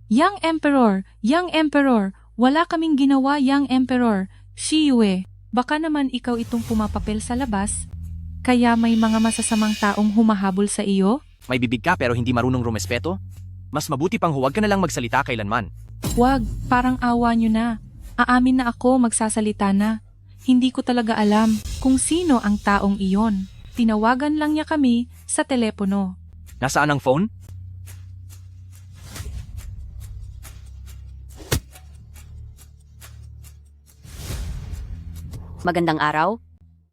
Young Emperor! Young Emperor! Wala kaming ginawa, Young Emperor. Si Yue, baka naman ikaw itong pumapapel sa labas? Kaya may mga masasamang taong humahabol sa iyo? May bibig ka pero hindi marunong rumespeto? Mas mabuti pang huwag ka na lang magsalita kailanman. Wag, parang awa nyo na. Aamin na ako, magsasalita na. Hindi ko talaga alam kung sino ang taong iyon. Tinawagan lang niya kami sa telepono. Nasaan ang phone? Magandang araw.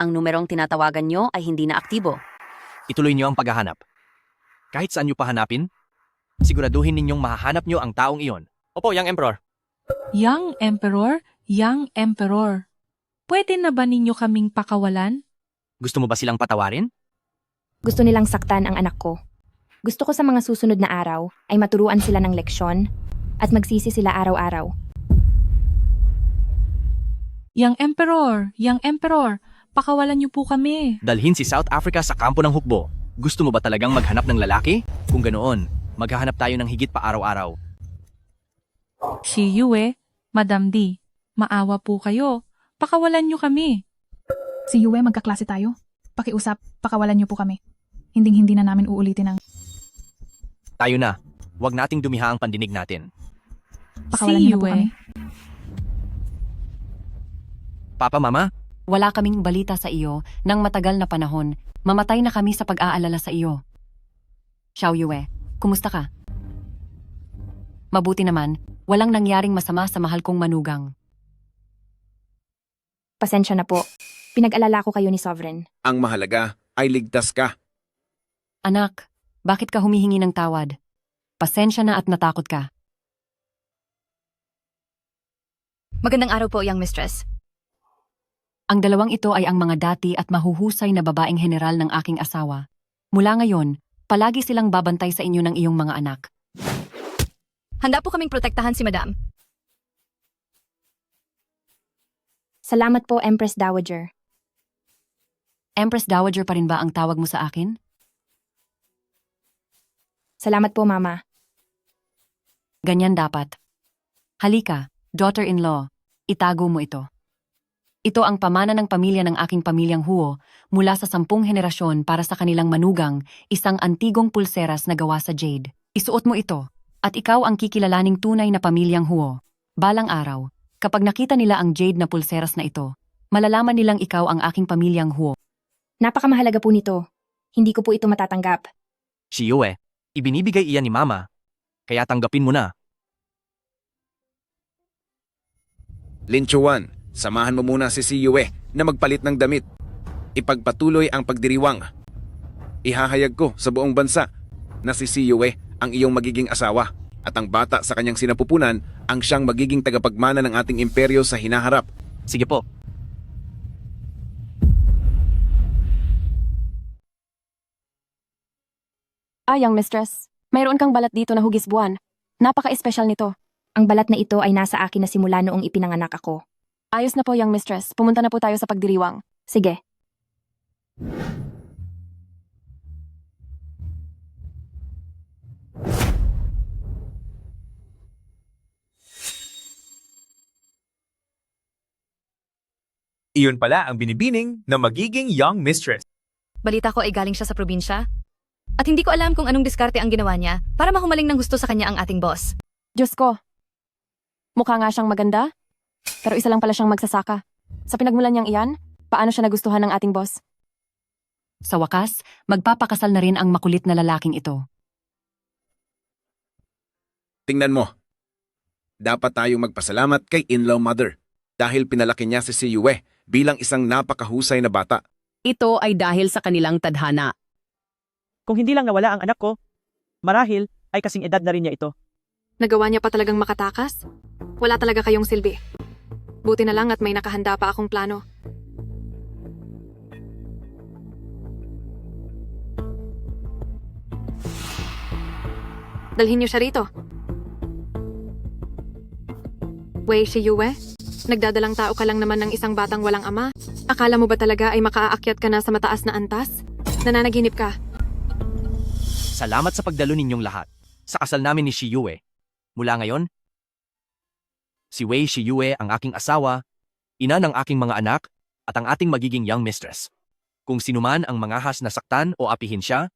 Ang numerong tinatawagan nyo ay hindi na aktibo. Ituloy niyo ang paghahanap. Kahit saan niyo pahanapin, siguraduhin ninyong mahahanap niyo ang taong iyon. Opo, Young Emperor. Young Emperor, Young Emperor. Pwede na ba ninyo kaming pakawalan? Gusto mo ba silang patawarin? Gusto nilang saktan ang anak ko. Gusto ko sa mga susunod na araw ay maturuan sila ng leksyon at magsisi sila araw-araw. Young Emperor, pakawalan niyo po kami. Dalhin si South Africa sa kampo ng hukbo. Gusto mo ba talagang maghanap ng lalaki? Kung ganoon, maghahanap tayo ng higit pa araw-araw. Si Yue, Madam D, maawa po kayo. Pakawalan niyo kami. Si Yue, magkaklase tayo. Pakiusap, pakawalan niyo po kami. Hinding-hindi na namin uulitin ang... Tayo na. Huwag nating dumiha ang pandinig natin. Pakawalan niyo po kami. Papa, Mama? Wala kaming balita sa iyo nang matagal na panahon. Mamatay na kami sa pag-aalala sa iyo. Xiao Yue, kumusta ka? Mabuti naman, walang nangyaring masama sa mahal kong manugang. Pasensya na po. Pinag-alala ko kayo ni Sovereign. Ang mahalaga ay ligtas ka. Anak, bakit ka humihingi ng tawad? Pasensya na at natakot ka. Magandang araw po, Young Mistress. Ang dalawang ito ay ang mga dati at mahuhusay na babaeng general ng aking asawa. Mula ngayon, palagi silang babantay sa inyo ng iyong mga anak. Handa po kaming protektahan si Madam. Salamat po, Empress Dowager. Empress Dowager pa rin ba ang tawag mo sa akin? Salamat po, Mama. Ganyan dapat. Halika, daughter-in-law, itago mo ito. Ito ang pamana ng pamilya ng aking pamilyang Huo mula sa 10 henerasyon para sa kanilang manugang, isang antigong pulseras na gawa sa jade. Isuot mo ito, at ikaw ang kikilalaning tunay na pamilyang Huo. Balang araw, kapag nakita nila ang jade na pulseras na ito, malalaman nilang ikaw ang aking pamilyang Huo. Napakamahalaga po nito. Hindi ko po ito matatanggap. Si Yue, ibinibigay iyan ni Mama, kaya tanggapin mo na. Lin Chuan, samahan mo muna si Yue na magpalit ng damit. Ipagpatuloy ang pagdiriwang. Ihahayag ko sa buong bansa na si Yue ang iyong magiging asawa at ang bata sa kanyang sinapupunan ang siyang magiging tagapagmana ng ating imperyo sa hinaharap. Sige po. Young mistress. Mayroon kang balat dito na hugis buwan. Napaka-espesyal nito. Ang balat na ito ay nasa akin na simula noong ipinanganak ako. Ayos na po, young mistress. Pumunta na po tayo sa pagdiriwang. Sige. Iyon pala ang binibining na magiging young mistress. Balita ko ay galing siya sa probinsya. At hindi ko alam kung anong diskarte ang ginawa niya para mahumaling ng gusto sa kanya ang ating boss. Diyos ko. Mukha nga siyang maganda, pero isa lang pala siyang magsasaka. Sa pinagmulan niyang iyan, paano siya nagustuhan ng ating boss? Sa wakas, magpapakasal na rin ang makulit na lalaking ito. Tingnan mo. Dapat tayong magpasalamat kay in-law mother dahil pinalaki niya si Yue bilang isang napakahusay na bata. Ito ay dahil sa kanilang tadhana. Kung hindi lang nawala ang anak ko, marahil ay kasing edad na rin niya ito. Nagawa niya pa talagang makatakas? Wala talaga kayong silbi. Buti na lang at may nakahanda pa akong plano. Dalhin niyo siya rito. Wei Yue, nagdadalang tao ka lang naman ng isang batang walang ama. Akala mo ba talaga ay makaakyat ka na sa mataas na antas? Nananaginip ka. Salamat sa pagdalo ninyong lahat sa kasal namin ni Yue. Mula ngayon, si Wei Yue ang aking asawa, ina ng aking mga anak, at ang ating magiging young mistress. Kung sinuman ang mangahas na saktan o apihin siya,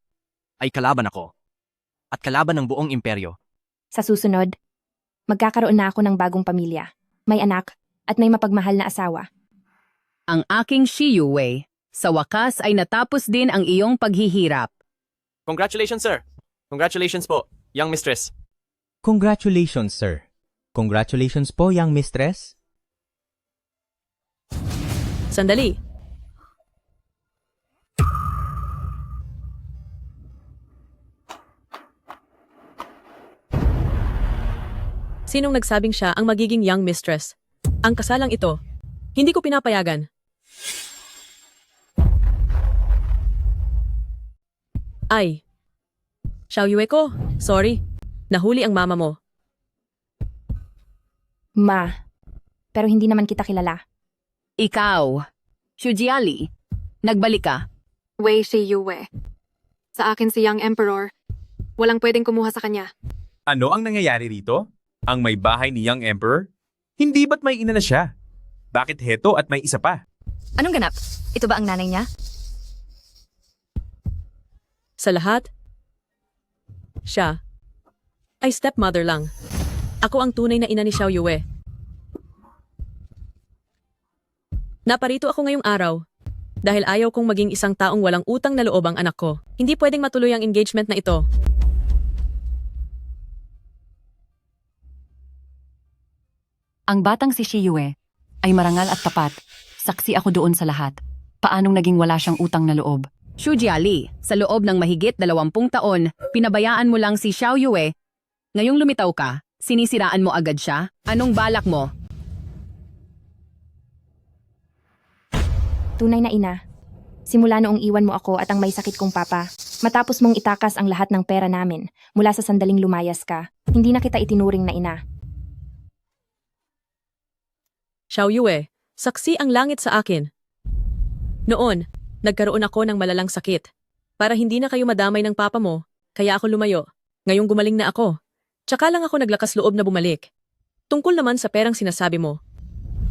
ay kalaban ako. At kalaban ng buong imperyo. Sa susunod, magkakaroon na ako ng bagong pamilya. May anak at may mapagmahal na asawa. Ang aking Yue, sa wakas ay natapos din ang iyong paghihirap. Congratulations, sir. Congratulations po, young mistress. Congratulations, sir. Congratulations po, young mistress. Sandali. Sinong nagsabing siya ang magiging young mistress? Ang kasalang ito, hindi ko pinapayagan. Ay, Yue ko, sorry. Nahuli ang mama mo. Ma, pero hindi naman kita kilala. Ikaw, Shujiali, nagbalik ka. Wei Yue. Sa akin si Young Emperor. Walang pwedeng kumuha sa kanya. Ano ang nangyayari rito? Ang may bahay ni Young Emperor? Hindi ba't may ina na siya? Bakit heto at may isa pa? Anong ganap? Ito ba ang nanay niya? Sa lahat, siya ay stepmother lang. Ako ang tunay na ina ni Yue. Naparito ako ngayong araw dahil ayaw kong maging isang taong walang utang na loob ang anak ko. Hindi pwedeng matuloy ang engagement na ito. Ang batang si Yue ay marangal at tapat. Saksi ako doon sa lahat. Paanong naging wala siyang utang na loob? Shujiali, sa loob ng mahigit 20 taon, pinabayaan mo lang si Yue. Ngayong lumitaw ka, sinisiraan mo agad siya? Anong balak mo? Tunay na ina. Simula noong iwan mo ako at ang may sakit kong papa, matapos mong itakas ang lahat ng pera namin mula sa sandaling lumayas ka, hindi na kita itinuring na ina. Yue, saksi ang langit sa akin. Noon, nagkaroon ako ng malalang sakit. Para hindi na kayo madamay ng papa mo, kaya ako lumayo. Ngayong gumaling na ako. Tsaka lang ako naglakas loob na bumalik. Tungkol naman sa perang sinasabi mo,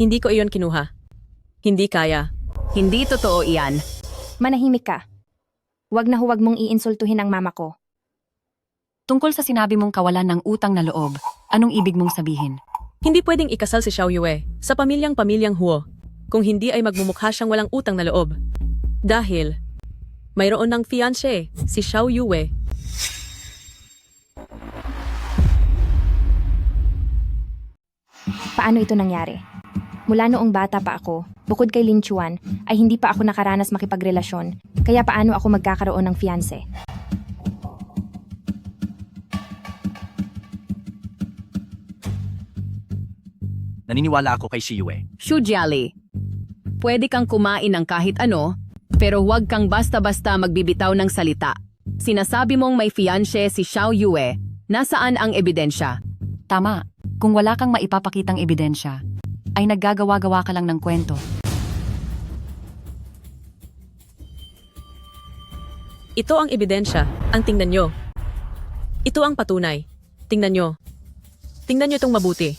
hindi ko iyon kinuha. Hindi kaya. Hindi totoo iyan. Manahimik ka. Huwag na huwag mong iinsultuhin ang mama ko. Tungkol sa sinabi mong kawalan ng utang na loob, anong ibig mong sabihin? Hindi pwedeng ikasal si Yue sa pamilyang Huo kung hindi ay magmumukha siyang walang utang na loob. Dahil mayroon ng fiancé, si Yue. Paano ito nangyari? Mula noong bata pa ako, bukod kay Lin Chuan, ay hindi pa ako nakaranas makipagrelasyon, kaya paano ako magkakaroon ng fiancé? Naniniwala ako kay si Yue. Shujali, pwede kang kumain ng kahit ano, pero huwag kang basta-basta magbibitaw ng salita. Sinasabi mong may fiancé si Xiao Yue, nasaan ang ebidensya? Tama, kung wala kang maipapakitang ebidensya, ay naggagawa-gawa ka lang ng kwento. Ito ang ebidensya, ang tingnan nyo. Ito ang patunay. Tingnan nyo. Tingnan nyo itong mabuti.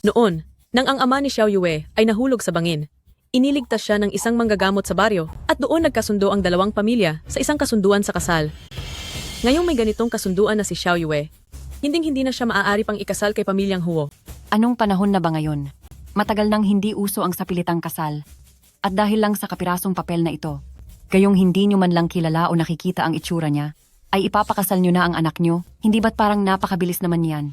Noon, nang ang ama ni Xiao Yue ay nahulog sa bangin, iniligtas siya ng isang manggagamot sa baryo at doon nagkasundo ang dalawang pamilya sa isang kasunduan sa kasal. Ngayong may ganitong kasunduan na si Xiao Yue, hinding-hindi na siya maaari pang ikasal kay pamilyang Huo. Anong panahon na ba ngayon? Matagal nang hindi uso ang sapilitang kasal. At dahil lang sa kapirasong papel na ito, gayong hindi nyo man lang kilala o nakikita ang itsura niya, ay ipapakasal nyo na ang anak nyo, hindi ba't parang napakabilis naman yan?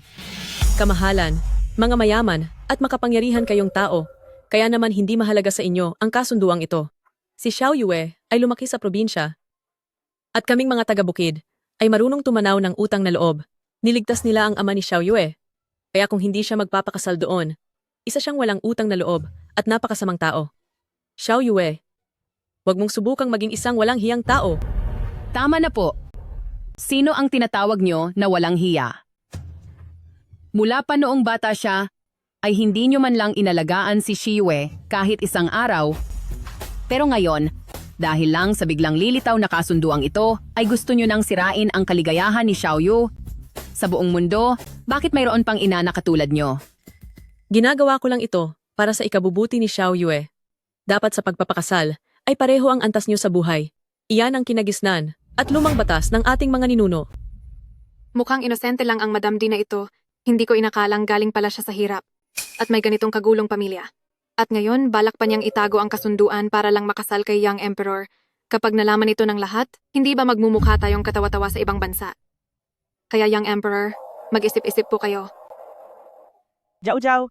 Kamahalan, mga mayaman at makapangyarihan kayong tao, kaya naman hindi mahalaga sa inyo ang kasunduang ito. Si Xiao Yue ay lumaki sa probinsya at kaming mga taga-bukid ay marunong tumanaw ng utang na loob. Niligtas nila ang ama ni Xiao Yue, kaya kung hindi siya magpapakasal doon, isa siyang walang utang na loob at napakasamang tao. Xiao Yue, huwag mong subukang maging isang walang hiyang tao. Tama na po. Sino ang tinatawag nyo na walang hiya? Mula pa noong bata siya, ay hindi nyo man lang inalagaan si Yue kahit isang araw. Pero ngayon, dahil lang sa biglang lilitaw na kasunduang ito, ay gusto nyo nang sirain ang kaligayahan ni Xiao Yu. Sa buong mundo, bakit mayroon pang ina na katulad nyo? Ginagawa ko lang ito para sa ikabubuti ni Xiao Yue. Dapat sa pagpapakasal ay pareho ang antas nyo sa buhay. Iyan ang kinagisnan at lumang batas ng ating mga ninuno. Mukhang inosente lang ang Madam Di na ito. Hindi ko inakalang galing pala siya sa hirap. At may ganitong kagulong pamilya. At ngayon, balak pa niyang itago ang kasunduan para lang makasal kay Young Emperor. Kapag nalaman ito ng lahat, hindi ba magmumukha tayong katawa-tawa sa ibang bansa? Kaya Young Emperor, mag-isip-isip po kayo. Jiao.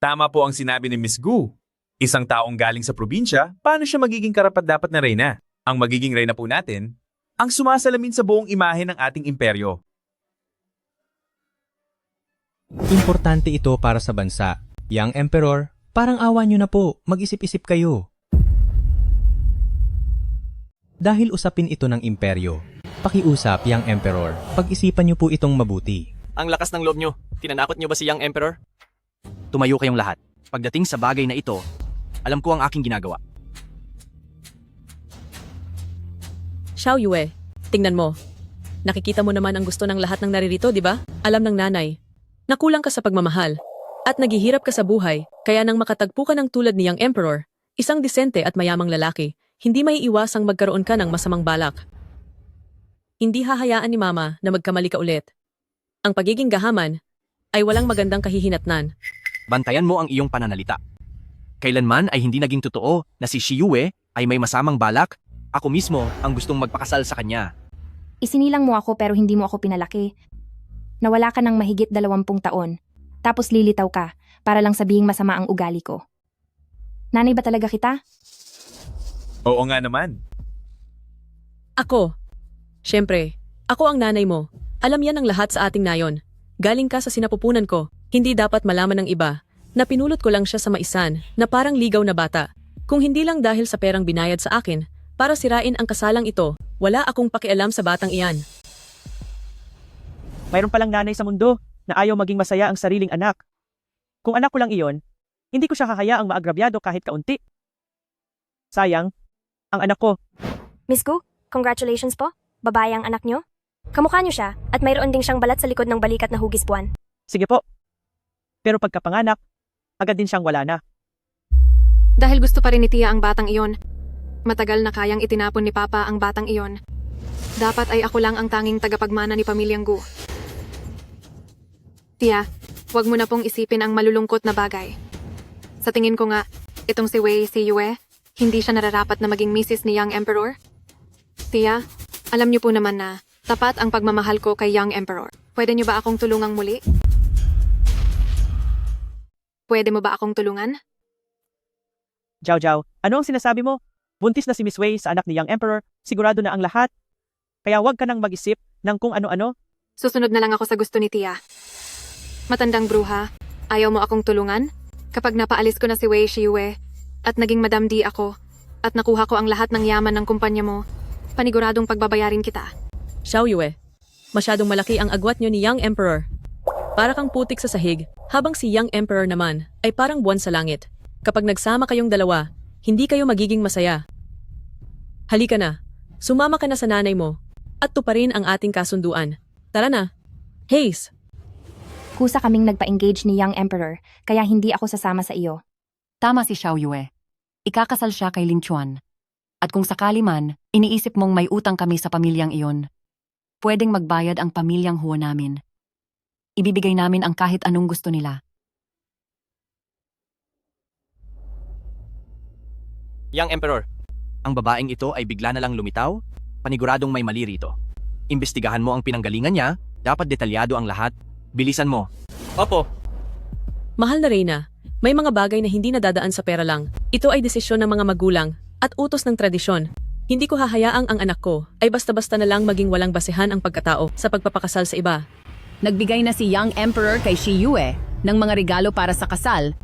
Tama po ang sinabi ni Miss Gu. Isang taong galing sa probinsya, paano siya magiging karapat-dapat na reyna? Ang magiging reyna po natin, ang sumasalamin sa buong imahe ng ating imperyo. Importante ito para sa bansa. Young Emperor, parang awa nyo na po, mag-isip-isip kayo. Dahil usapin ito ng imperyo, pakiusap, Young Emperor, pag-isipan nyo po itong mabuti. Ang lakas ng loob nyo. Tinanakot nyo ba si Young Emperor? Tumayo kayong lahat. Pagdating sa bagay na ito, alam ko ang aking ginagawa. Xiao Yue, tingnan mo. Nakikita mo naman ang gusto ng lahat ng naririto, di ba? Alam ng nanay. Nakulang ka sa pagmamahal. At naghihirap ka sa buhay, kaya nang makatagpo ka ng tulad ni Young Emperor, isang disente at mayamang lalaki, hindi maiiwasang magkaroon ka ng masamang balak. Hindi hahayaan ni Mama na magkamali ka ulit. Ang pagiging gahaman ay walang magandang kahihinatnan. Bantayan mo ang iyong pananalita. Kailanman ay hindi naging totoo na si Yue ay may masamang balak, ako mismo ang gustong magpakasal sa kanya. Isinilang mo ako pero hindi mo ako pinalaki. Nawala ka ng mahigit 20 taon. Tapos lilitaw ka para lang sabihing masama ang ugali ko. Nanay ba talaga kita? Oo nga naman. Ako. Siyempre, ako ang nanay mo. Alam yan ng lahat sa ating nayon. Galing ka sa sinapupunan ko. Hindi dapat malaman ng iba na pinulot ko lang siya sa maisan na parang ligaw na bata. Kung hindi lang dahil sa perang binayad sa akin para sirain ang kasalang ito, wala akong pakialam sa batang iyan. Mayroon palang nanay sa mundo na ayaw maging masaya ang sariling anak. Kung anak ko lang iyon, hindi ko siya kakayaang maagrabyado kahit kaunti. Sayang, ang anak ko. Miss Gu, congratulations po. Babae ang anak nyo. Kamukha nyo siya at mayroon ding siyang balat sa likod ng balikat na hugis buwan. Sige po. Pero pagkapanganak, agad din siyang wala na. Dahil gusto pa rin ni Tia ang batang iyon, matagal na kayang itinapon ni Papa ang batang iyon. Dapat ay ako lang ang tanging tagapagmana ni Pamilyang Gu. Tia, huwag mo na pong isipin ang malulungkot na bagay. Sa tingin ko nga, itong si Yue, hindi siya nararapat na maging misis ni Young Emperor. Tia, alam niyo po naman na tapat ang pagmamahal ko kay Young Emperor. Pwede niyo ba akong tulungang muli? Pwede mo ba akong tulungan? Jiao Jiao, ano ang sinasabi mo? Buntis na si Miss Wei sa anak ni Young Emperor, sigurado na ang lahat. Kaya huwag ka nang mag-isip ng kung ano-ano. Susunod na lang ako sa gusto ni Tia. Matandang bruha, ayaw mo akong tulungan? Kapag napaalis ko na si Wei Shiyue at naging Madam D ako at nakuha ko ang lahat ng yaman ng kumpanya mo, paniguradong pagbabayarin kita. Xiao Yue, masyadong malaki ang agwat nyo ni Young Emperor. Para kang putik sa sahig, habang si Young Emperor naman ay parang buwan sa langit. Kapag nagsama kayong dalawa, hindi kayo magiging masaya. Halika na, sumama ka na sa nanay mo at tuparin ang ating kasunduan. Tara na. Haze! Kusa kaming nagpa-engage ni Young Emperor, kaya hindi ako sasama sa iyo. Tama si Xiao Yue. Ikakasal siya kay Lin Chuan. At kung sakali man, iniisip mong may utang kami sa pamilyang iyon, pwedeng magbayad ang pamilyang Huo namin. Ibibigay namin ang kahit anong gusto nila. Young Emperor, Ang babaeng ito ay bigla na lang lumitaw? Paniguradong may mali rito. Imbestigahan mo ang pinanggalingan niya, dapat detalyado ang lahat. Bilisan mo. Opo. Mahal na Reyna, may mga bagay na hindi nadadaan sa pera lang. Ito ay desisyon ng mga magulang at utos ng tradisyon. Hindi ko hahayaang ang anak ko ay basta-basta na lang maging walang basehan ang pagkatao sa pagpapakasal sa iba. Nagbigay na si Young Emperor kay Shi Yue ng mga regalo para sa kasal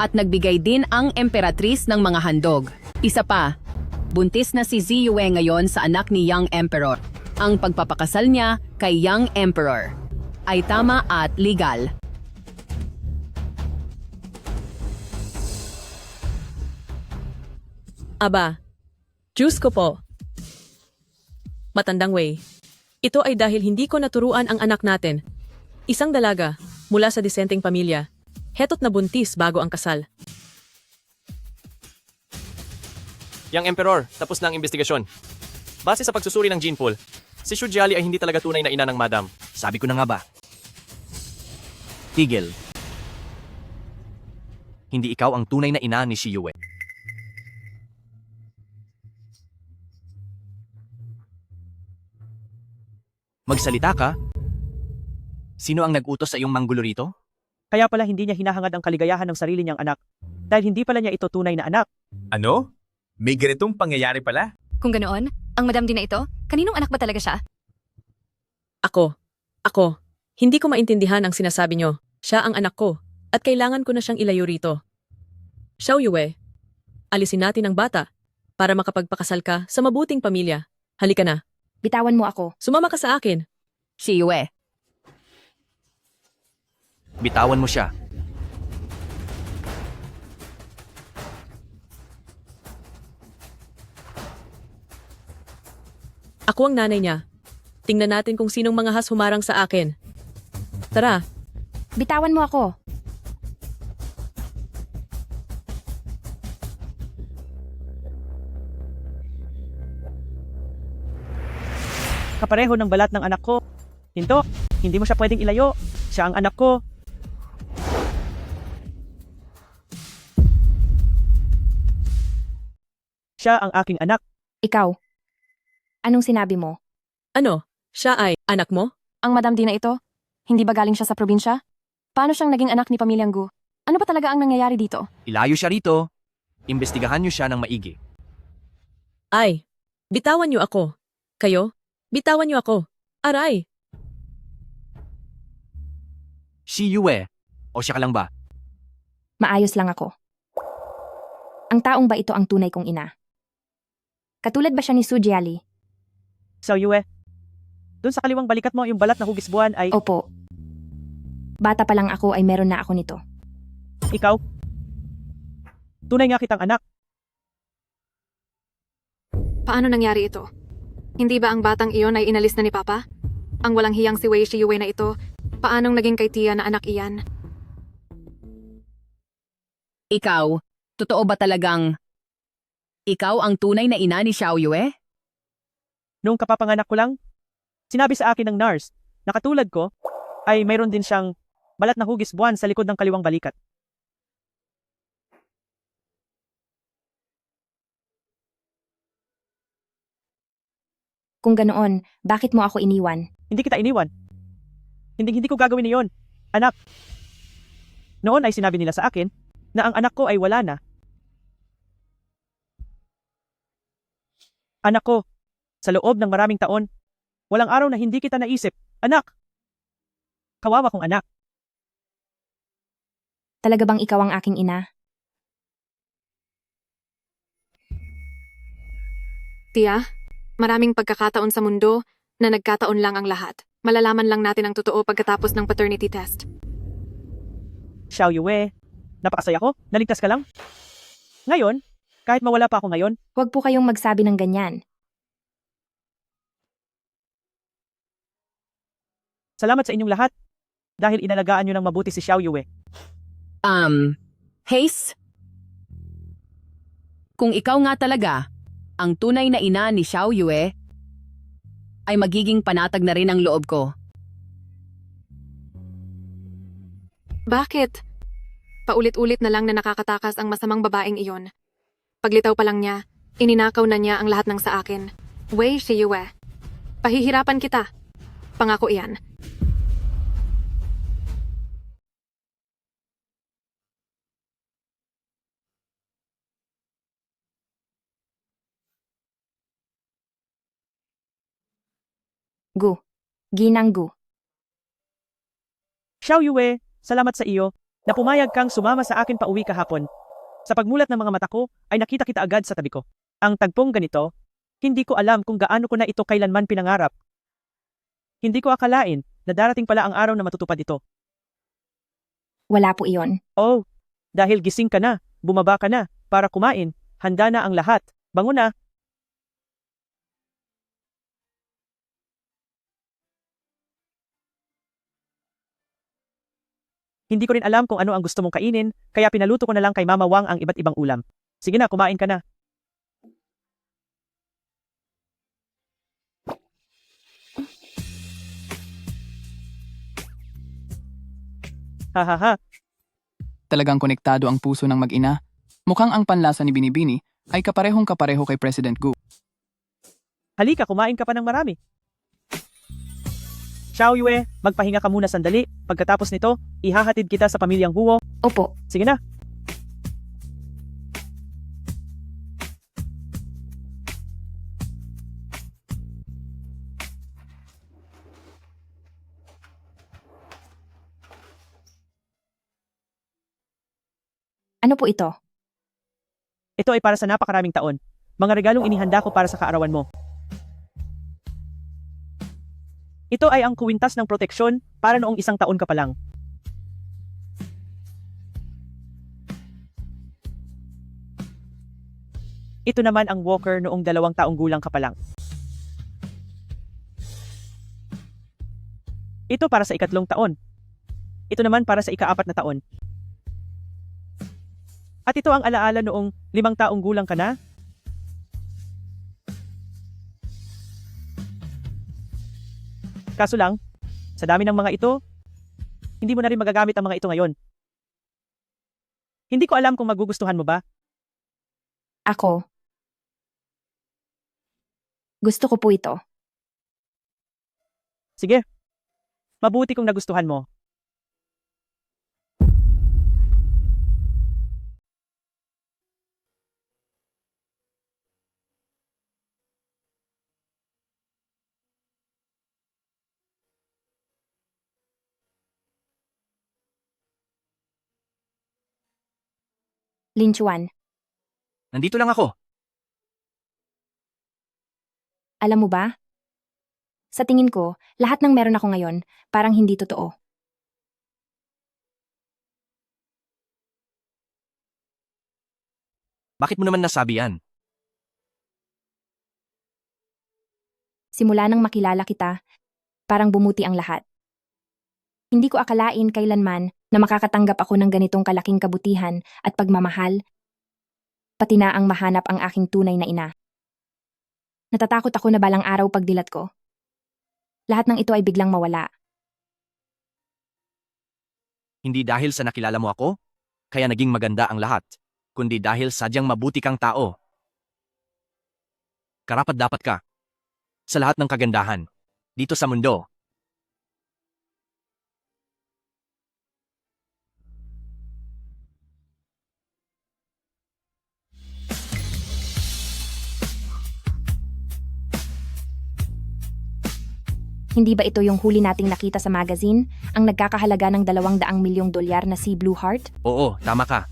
at nagbigay din ang emperatrice ng mga handog. Isa pa, buntis na si Zi Yue ngayon sa anak ni Young Emperor. Ang pagpapakasal niya kay Young Emperor ay tama at legal. Aba, Diyos ko po. Matandang Wei, ito ay dahil hindi ko naturuan ang anak natin. Isang dalaga, mula sa disenteng pamilya, heto't na buntis bago ang kasal. Young Emperor, tapos na ang investigasyon. Base sa pagsusuri ng gene pool, si Xu Jiali ay hindi talaga tunay na ina ng madam. Sabi ko na nga ba? Tigil. Hindi ikaw ang tunay na ina ni Shi Yue. Magsalita ka? Sino ang nag-utos sa iyong manggulo rito? Kaya pala hindi niya hinahangad ang kaligayahan ng sarili niyang anak. Dahil hindi pala niya ito tunay na anak. Ano? May ganitong pangyayari pala? Kung ganoon, ang Madam D na ito, kaninong anak ba talaga siya? Ako. Hindi ko maintindihan ang sinasabi nyo. Siya ang anak ko, at kailangan ko na siyang ilayo rito. Xiao Yue, alisin natin ang bata para makapagpakasal ka sa mabuting pamilya. Halika na. Bitawan mo ako. Sumama ka sa akin. Shi Yue, Bitawan mo siya. Ako ang nanay niya. Tingnan natin kung sinong mga has humarang sa akin. Tara. Bitawan mo ako. Kapareho ng balat ng anak ko. Hinto, hindi mo siya pwedeng ilayo. Siya ang anak ko. Siya ang aking anak. Ikaw. Anong sinabi mo? Ano? Siya ay anak mo? Ang Madam D na ito, hindi ba galing siya sa probinsya? Paano siyang naging anak ni Pamilyang Gu? Ano ba talaga ang nangyayari dito? Ilayo siya rito. Imbestigahan niyo siya ng maigi. Ay, bitawan niyo ako. Kayo? Bitawan niyo ako. Aray! Shi Yue. O siya ka lang ba? Maayos lang ako. Ang taong ba ito ang tunay kong ina? Katulad ba siya ni Su Jiali? Xiao Yue, doon sa kaliwang balikat mo yung balat na hugis buwan ay... Opo. Bata pa lang ako ay meron na ako nito. Ikaw? Tunay nga kitang anak. Paano nangyari ito? Hindi ba ang batang iyon ay inalis na ni Papa? Ang walang hiyang si Wei Shiyue na ito, paanong naging kay Tia na anak iyan? ikaw, totoo ba talagang ikaw ang tunay na ina ni Xiao Yue? Noong kapapanganak ko lang, sinabi sa akin ng nurse na katulad ko ay mayroon din siyang balat na hugis buwan sa likod ng kaliwang balikat. Kung ganoon, bakit mo ako iniwan? Hindi kita iniwan. Hindi ko gagawin iyon. Anak, Noon ay sinabi nila sa akin na ang anak ko ay wala na. Anak ko, sa loob ng maraming taon, walang araw na hindi kita naisip. Anak! Kawawa kong anak. Talaga bang ikaw ang aking ina? Tia, maraming pagkakataon sa mundo na nagkataon lang ang lahat. Malalaman lang natin ang totoo pagkatapos ng paternity test. Xiao Yue, napakasaya ko, naligtas ka lang. Ngayon, kahit mawala pa ako ngayon, Huwag po kayong magsabi ng ganyan. salamat sa inyong lahat dahil inalagaan nyo ng mabuti si Xiao Yue. Haze? Kung ikaw nga talaga, ang tunay na ina ni Xiao Yue, ay magiging panatag na rin ang loob ko. Bakit? Paulit-ulit na lang na nakakatakas ang masamang babaeng iyon. Paglitaw pa lang niya, ininakaw na niya ang lahat ng sa akin. Wei Shiyue. Pahihirapan kita. Pangako iyan. Gu. Ginang Gu. Xiao Yue, salamat sa iyo na pumayag kang sumama sa akin pauwi kahapon. Sa pagmulat ng mga mata ko, ay nakita kita agad sa tabi ko. Ang tagpong ganito, hindi ko alam kung gaano ko na ito kailanman pinangarap. Hindi ko akalain na darating pala ang araw na matutupad ito. Wala po iyon. Oh, dahil gising ka na, bumaba ka na, para kumain, handa na ang lahat. Bango na. Hindi ko rin alam kung ano ang gusto mong kainin, kaya pinaluto ko na lang kay Mama Wang ang iba't ibang ulam. Sige na, kumain ka na. Hahaha. Talagang konektado ang puso ng mag-ina. Mukhang ang panlasa ni Binibini ay kaparehong kapareho kay President Gu. Halika, kumain ka pa ng marami. Xiao Yue, magpahinga ka muna sandali. Pagkatapos nito, ihahatid kita sa pamilyang Huo. Opo. Sige na. Ano po ito? Ito ay para sa napakaraming taon. Mga regalong inihanda ko para sa kaarawan mo. Ito ay ang kuwintas ng proteksyon para noong 1 taon ka pa lang. Ito naman ang walker noong 2 taong gulang ka pa lang. Ito para sa 3 taon. Ito naman para sa 4 na taon. At ito ang alaala noong 5 taong gulang ka na. Kaso lang, sa dami ng mga ito, hindi mo na rin magagamit ang mga ito ngayon. Hindi ko alam kung magugustuhan mo ba. Ako. Gusto ko po ito. Sige. Mabuti kung nagustuhan mo. Lin Chuan, Nandito lang ako. alam mo ba? Sa tingin ko, lahat ng meron ako ngayon, parang hindi totoo. Bakit mo naman nasabi yan? Simula nang makilala kita, parang bumuti ang lahat. Hindi ko akalain kailanman na makakatanggap ako ng ganitong kalaking kabutihan at pagmamahal, pati na ang mahanap ang aking tunay na ina. Natatakot ako na balang araw pagdilat ko. Lahat ng ito ay biglang mawala. Hindi dahil sa nakilala mo ako, kaya naging maganda ang lahat, kundi dahil sadyang mabuti kang tao. Karapat-dapat ka. Sa lahat ng kagandahan. Dito sa mundo. Hindi ba ito yung huli nating nakita sa magazine? Ang nagkakahalaga ng 200 milyong dolyar na si Blue Heart? Oo, tama ka.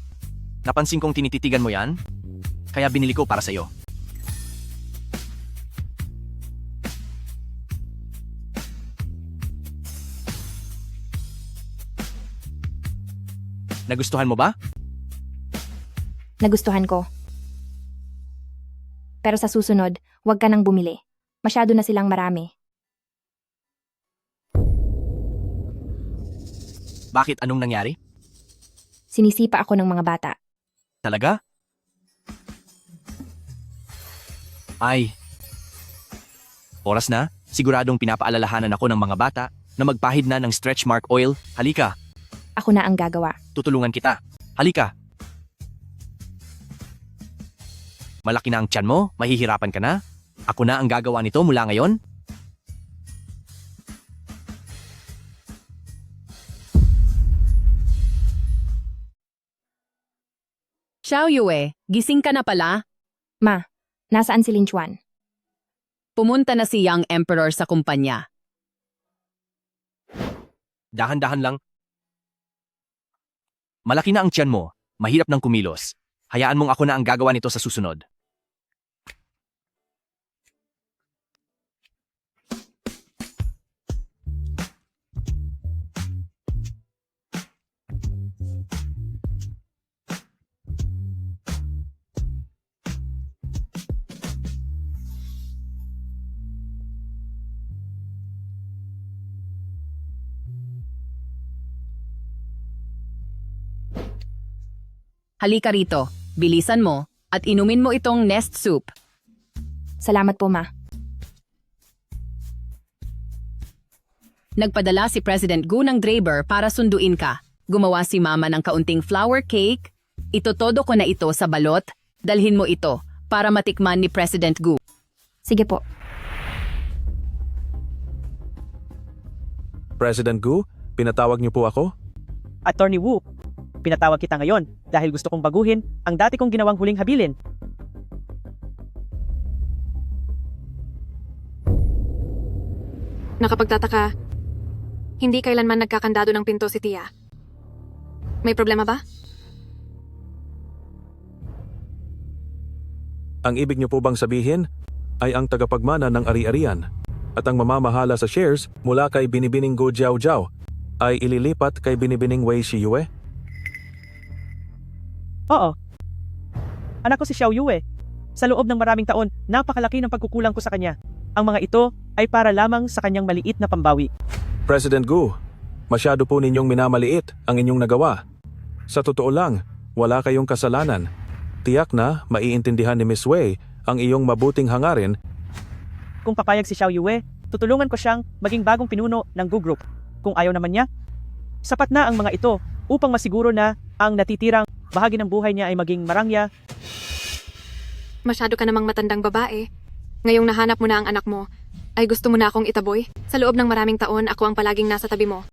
Napansin kong tinititigan mo yan, kaya binili ko para sa'yo. Nagustuhan mo ba? Nagustuhan ko. Pero sa susunod, huwag ka nang bumili. Masyado na silang marami. Bakit? Anong nangyari? Sinisipa ako ng mga bata. Talaga? Ay. Oras na, siguradong pinapaalalahanan ako ng mga bata na magpahid na ng stretch mark oil. Halika, Ako na ang gagawa. tutulungan kita. Halika. Malaki na ang tiyan mo, mahihirapan ka na. Ako na ang gagawa nito mula ngayon. Xiao Yue, gising ka na pala? Ma, nasaan si Lin Chuan? Pumunta na si Young Emperor sa kumpanya. Dahan-dahan lang. Malaki na ang tiyan mo, mahirap ng kumilos. Hayaan mong ako na ang gagawa nito sa susunod. Halika rito, bilisan mo, at inumin mo itong nest soup. Salamat po, Ma. Nagpadala si President Gu ng Draber para sunduin ka. Gumawa si Mama ng kaunting flour cake. Itotodo ko na ito sa balot. Dalhin mo ito para matikman ni President Gu. Sige po. President Gu, pinatawag niyo po ako? Attorney Wu, pinatawag kita ngayon dahil gusto kong baguhin ang dati kong ginawang huling habilin. Nakapagtataka, hindi kailanman nagkakandado ng pinto si Tia. May problema ba? Ang ibig niyo po bang sabihin ay ang tagapagmana ng ari-arian at ang mamamahala sa shares mula kay Binibining Gu Jiao Jiao ay ililipat kay Binibining Wei Shiyue? Oo. Anak ko si Xiao Yue. Sa loob ng maraming taon, napakalaki ng pagkukulang ko sa kanya. Ang mga ito ay para lamang sa kanyang maliit na pambawi. President Gu, masyado po ninyong minamaliit ang inyong nagawa. Sa totoo lang, wala kayong kasalanan. Tiyak na maiintindihan ni Miss Wei ang iyong mabuting hangarin. Kung papayag si Xiao Yue, tutulungan ko siyang maging bagong pinuno ng Gu Group. Kung ayaw naman niya, sapat na ang mga ito upang masiguro na ang natitirang bahagi ng buhay niya ay maging marangya. Masyado ka namang matandang babae. Ngayong nahanap mo na ang anak mo, ay gusto mo na akong itaboy? Sa loob ng maraming taon, ako ang palaging nasa tabi mo.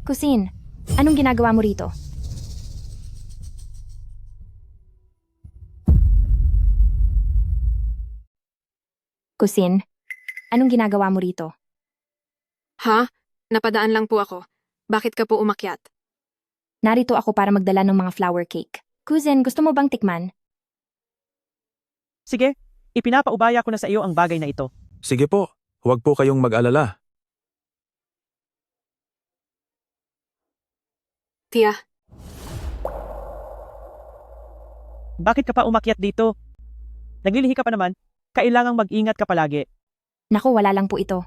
Kusin, anong ginagawa mo rito? Kusin, anong ginagawa mo rito? Ha? Napadaan lang po ako. Bakit ka po umakyat? Narito ako para magdala ng mga flour cake. Cousin, gusto mo bang tikman? Sige, ipinapaubaya ko na sa iyo ang bagay na ito. Sige po, huwag po kayong mag-alala. Tia, Bakit ka pa umakyat dito? Naglilihi ka pa naman, kailangang mag-ingat ka palagi. Naku, wala lang po ito.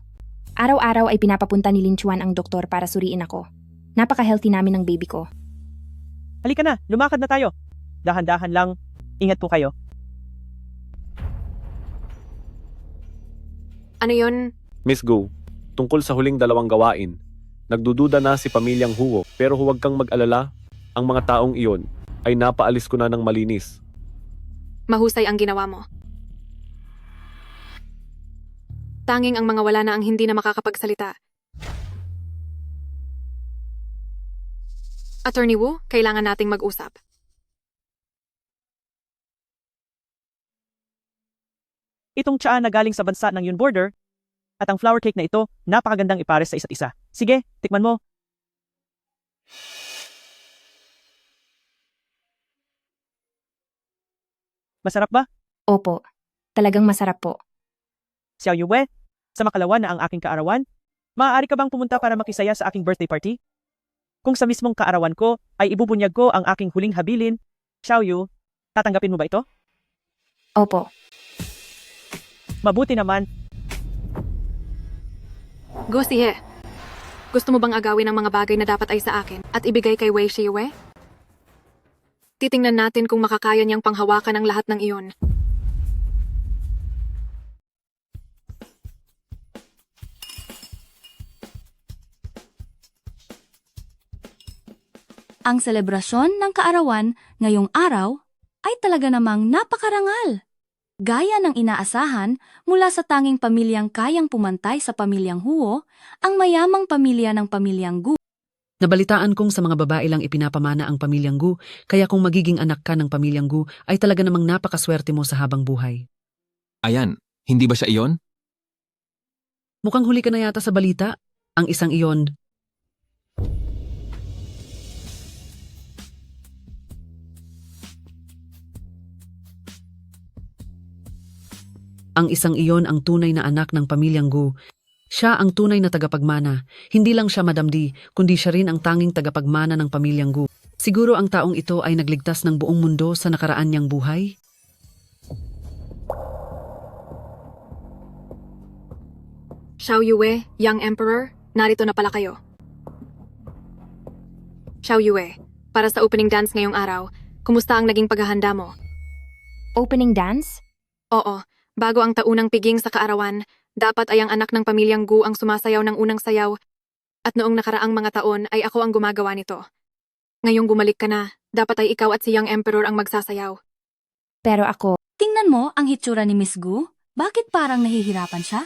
Araw-araw ay pinapapunta ni Lin Chuan ang doktor para suriin ako. Napaka-healthy namin ng baby ko. Halika na, lumakad na tayo. Dahan-dahan lang, ingat po kayo. ano yon? Miss Gu, tungkol sa huling dalawang gawain, nagdududa na si pamilyang Huo pero huwag kang mag-alala, ang mga taong iyon ay napaalis ko na ng malinis. Mahusay ang ginawa mo. Tanging ang mga wala na ang hindi na makakapagsalita. Attorney Wu, kailangan nating mag-usap. Itong tsaa na galing sa bansa ng Yun Border at ang flower cake na ito, napakagandang ipares sa isa't isa. Sige, tikman mo. Masarap ba? Opo, talagang masarap po. Xiao Yue, sa makalawa na ang aking kaarawan, maaari ka bang pumunta para makisaya sa aking birthday party? Kung sa mismong kaarawan ko ay ibubunyag ko ang aking huling habilin, Xiao Yu, tatanggapin mo ba ito? Opo. Mabuti naman. Go Sihe. Gusto mo bang agawin ang mga bagay na dapat ay sa akin at ibigay kay Wei Shiyue? Titingnan natin kung makakaya niyang panghawakan ang lahat ng iyon. Ang selebrasyon ng kaarawan ngayong araw ay talaga namang napakarangal. Gaya ng inaasahan mula sa tanging pamilyang kayang pumantay sa pamilyang Huo, ang mayamang pamilya ng pamilyang Gu. Nabalitaan kong sa mga babae lang ipinapamana ang pamilyang Gu, kaya kung magiging anak ka ng pamilyang Gu, ay talaga namang napakaswerte mo sa habang buhay. Ayan, hindi ba siya iyon? Mukhang huli ka na yata sa balita. Ang isang iyon. Ang isang iyon ang tunay na anak ng pamilyang Gu. Siya ang tunay na tagapagmana. Hindi lang siya Madam Di, kundi siya rin ang tanging tagapagmana ng pamilyang Gu. Siguro ang taong ito ay nagligtas ng buong mundo sa nakaraan niyang buhay? Xiao Yue, Young Emperor, narito na pala kayo. Xiao Yue, para sa opening dance ngayong araw, kumusta ang naging paghahanda mo? Opening dance? Oo, bago ang taunang piging sa kaarawan, dapat ay ang anak ng pamilyang Gu ang sumasayaw ng unang sayaw at noong nakaraang mga taon ay ako ang gumagawa nito. Ngayong bumalik ka na, dapat ay ikaw at si Young Emperor ang magsasayaw. Pero ako, Tingnan mo ang hitsura ni Miss Gu. Bakit parang nahihirapan siya?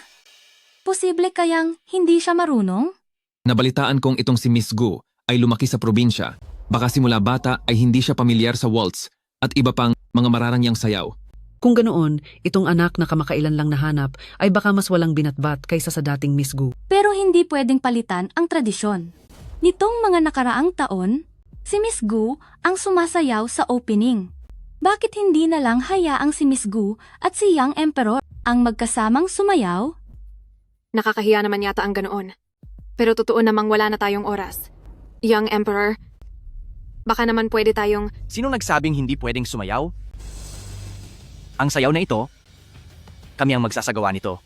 Posible kayang hindi siya marunong? Nabalitaan kong itong si Miss Gu ay lumaki sa probinsya. Baka simula bata ay hindi siya pamilyar sa waltz at iba pang mga mararangyang sayaw. Kung ganoon, itong anak na kamakailan lang nahanap ay baka mas walang binatbat kaysa sa dating Miss Gu. Pero hindi pwedeng palitan ang tradisyon. Nitong mga nakaraang taon, si Miss Gu ang sumasayaw sa opening. Bakit hindi na lang hayaang si Miss Gu at si Young Emperor ang magkasamang sumayaw? Nakakahiya naman yata ang ganoon. Pero totoo namang wala na tayong oras. Young Emperor, baka naman pwede tayong... Sinong nagsabing hindi pwedeng sumayaw? Ang sayaw na ito, kami ang magsasagawa nito.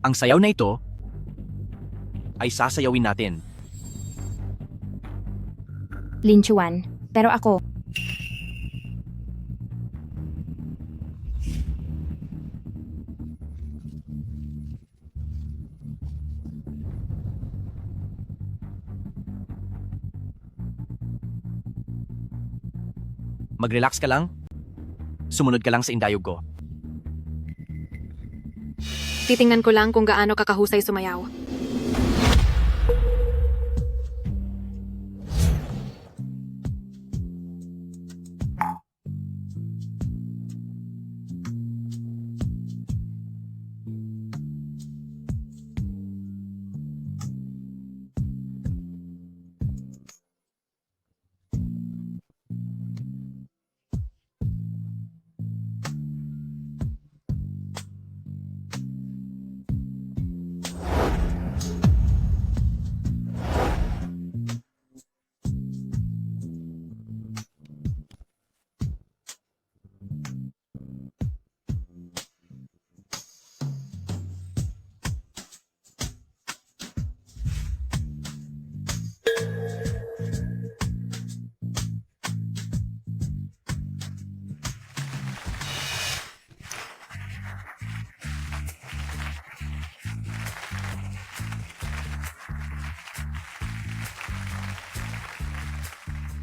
Ang sayaw na ito ay sasayawin natin. Lin Chuan. Pero ako, Mag-relax ka lang. Sumunod ka lang sa indayog ko. Titingnan ko lang kung gaano kakahusay sumayaw.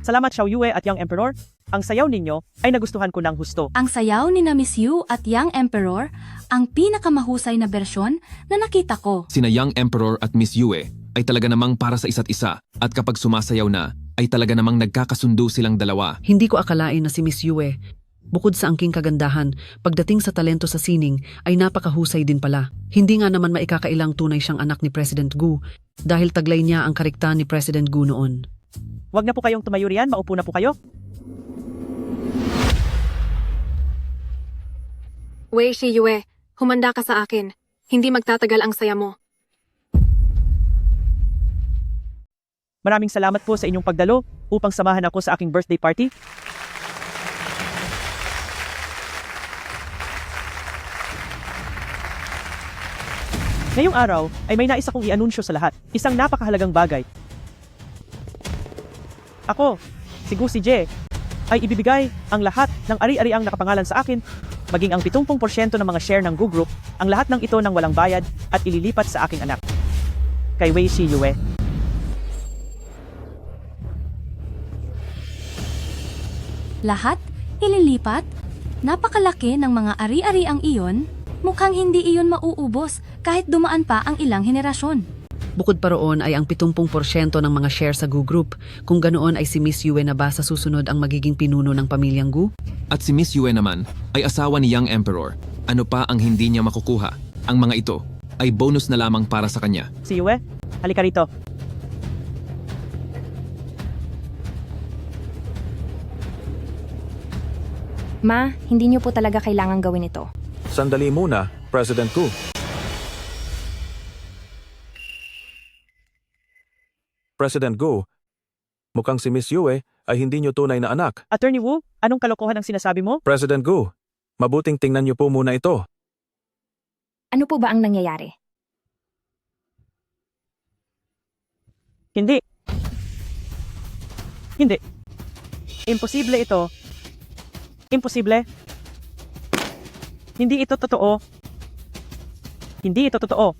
Salamat Xiao Yue at Young Emperor. Ang sayaw ninyo ay nagustuhan ko ng husto. Ang sayaw ni na Miss Yu at Young Emperor ang pinakamahusay na bersyon na nakita ko. Sina Young Emperor at Miss Yue ay talaga namang para sa isa't isa at kapag sumasayaw na, ay talaga namang nagkakasundo silang dalawa. Hindi ko akalain na si Miss Yue Bukod sa angking kagandahan, pagdating sa talento sa sining ay napakahusay din pala. Hindi nga naman maikakailang tunay siyang anak ni President Gu dahil taglay niya ang karikta ni President Gu noon. Huwag na po kayong tumayo riyan, maupo na po kayo. Wei Shiyue, humanda ka sa akin. Hindi magtatagal ang saya mo. Maraming salamat po sa inyong pagdalo upang samahan ako sa aking birthday party. Ngayong araw ay may nais akong i-anunsyo sa lahat. Isang napakahalagang bagay. Ako, si Gu si Je, ay ibibigay ang lahat ng ari-ariang nakapangalan sa akin, maging ang 70% ng mga share ng Gu Group, ang lahat ng ito ng walang bayad at ililipat sa aking anak. Kay Wei Shiyue. Lahat? Ililipat? Napakalaki ng mga ari-ari ang iyon. Mukhang hindi iyon mauubos kahit dumaan pa ang ilang henerasyon. Bukod pa roon ay ang 70% ng mga share sa Gu Group. Kung ganoon ay si Miss Yue na ba sa susunod ang magiging pinuno ng pamilyang Gu? At si Miss Yue naman ay asawa ni Young Emperor. Ano pa ang hindi niya makukuha? Ang mga ito ay bonus na lamang para sa kanya. Si Yue, halika rito. Ma, hindi niyo po talaga kailangan gawin ito. Sandali muna, President Gu. President Gu, mukhang si Miss Yue ay hindi niyo tunay na anak. Attorney Wu, anong kalokohan ang sinasabi mo? President Gu, mabuting tingnan niyo po muna ito. Ano po ba ang nangyayari? Hindi. Hindi. Imposible ito. Imposible. Hindi ito totoo. Hindi ito totoo.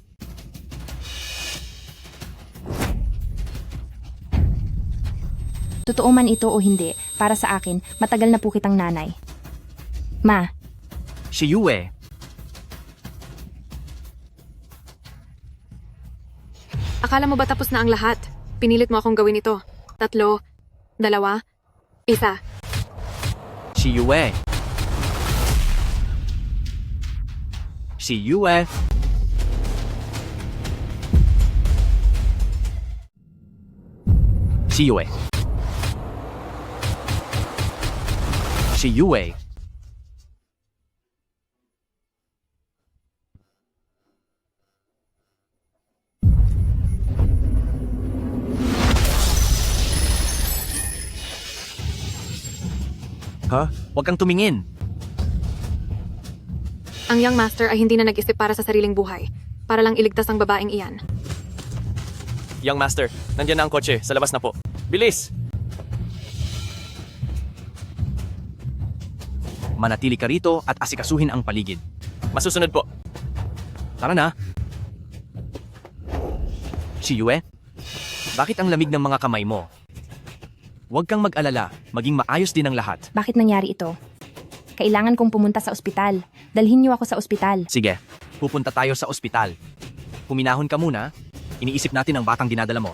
Totoo man ito o hindi, para sa akin, matagal na po kitang nanay. Ma, Si Yue, Akala mo ba tapos na ang lahat? Pinilit mo akong gawin ito. 3, 2, 1. si Yue. Si Yue. Si Yue. Si Yue. Ha? Huwag kang tumingin. Ang young master ay hindi na nag-isip para sa sariling buhay. Para lang iligtas ang babaeng iyan. Young Master, nandiyan na ang kotse. Sa labas na po. Bilis! Manatili ka rito at asikasuhin ang paligid. Masusunod po. Tara na. Si Yue, bakit ang lamig ng mga kamay mo? Huwag kang mag-alala, maging maayos din ang lahat. bakit nangyari ito? Kailangan kong pumunta sa ospital. Dalhin niyo ako sa ospital. Sige, pupunta tayo sa ospital. Huminahon ka muna, iniisip natin ang batang dinadala mo.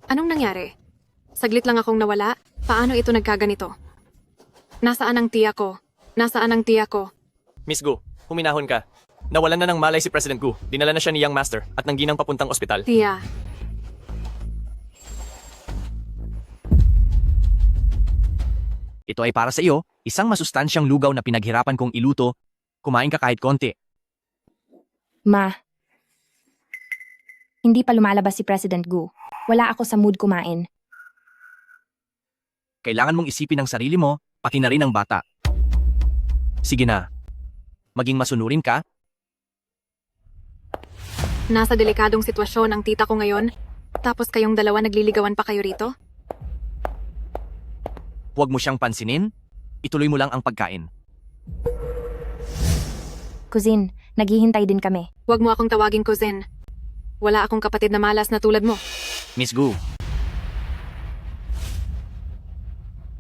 Anong nangyari? Saglit lang akong nawala. Paano ito nagkaganito? Nasaan ang tiya ko? Nasaan ang tiya ko? Miss Gu, huminahon ka. Nawalan na ng malay si President Gu. Dinala na siya ni Young Master at nangginang papuntang ospital. Tiya. Ito ay para sa iyo, isang masustansyang lugaw na pinaghirapan kong iluto. Kumain ka kahit konti. Ma, hindi pa lumalabas si President Gu. Wala ako sa mood kumain. Kailangan mong isipin ang sarili mo, pati na rin ang bata. Sige na. Maging masunurin ka. Nasa delikadong sitwasyon ang tita ko ngayon. Tapos kayong dalawa nagliligawan pa kayo rito? Huwag mo siyang pansinin. Ituloy mo lang ang pagkain. Cousin, naghihintay din kami. Huwag mo akong tawagin cousin. Wala akong kapatid na malas na tulad mo. Miss Gu.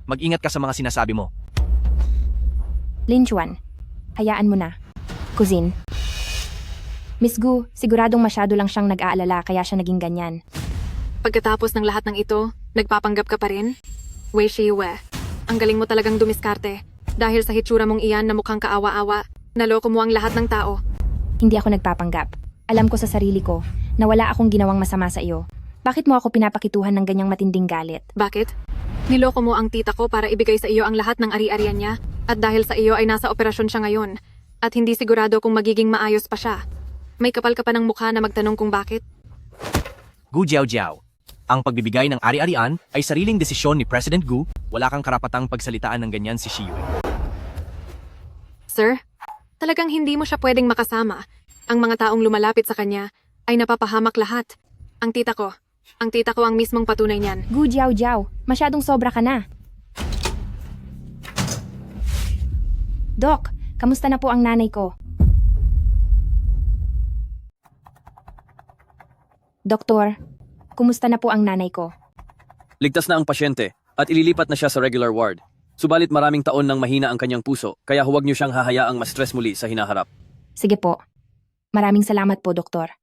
Mag-ingat ka sa mga sinasabi mo. Lin Chuan, hayaan mo na. Cousin. Miss Gu, siguradong masyado lang siyang nag-aalala kaya siya naging ganyan. pagkatapos ng lahat ng ito, nagpapanggap ka pa rin? Wei Shiyue, ang galing mo talagang dumiskarte. Dahil sa hitsura mong iyan na mukhang kaawa-awa, naloko mo ang lahat ng tao. Hindi ako nagpapanggap. Alam ko sa sarili ko na wala akong ginawang masama sa iyo. Bakit mo ako pinapakituhan ng ganyang matinding galit? Bakit? Niloko mo ang tita ko para ibigay sa iyo ang lahat ng ari-arian niya, at dahil sa iyo ay nasa operasyon siya ngayon, at hindi sigurado kung magiging maayos pa siya. May kapal ka pa ng mukha na magtanong kung bakit? Gu Jiao. Ang pagbibigay ng ari-arian ay sariling desisyon ni President Gu, wala kang karapatang pagsalitaan ng ganyan si Shiyue. Sir, talagang hindi mo siya pwedeng makasama. Ang mga taong lumalapit sa kanya ay napapahamak lahat. Ang tita ko ang mismong patunay niyan. Gu Jiao, masyadong sobra ka na. Doc, kamusta na po ang nanay ko? Doktor, kumusta na po ang nanay ko? Ligtas na ang pasyente at ililipat na siya sa regular ward. Subalit maraming taon nang mahina ang kanyang puso, kaya huwag niyo siyang hahayaang ma-stress muli sa hinaharap. Sige po. Maraming salamat po, Doktor.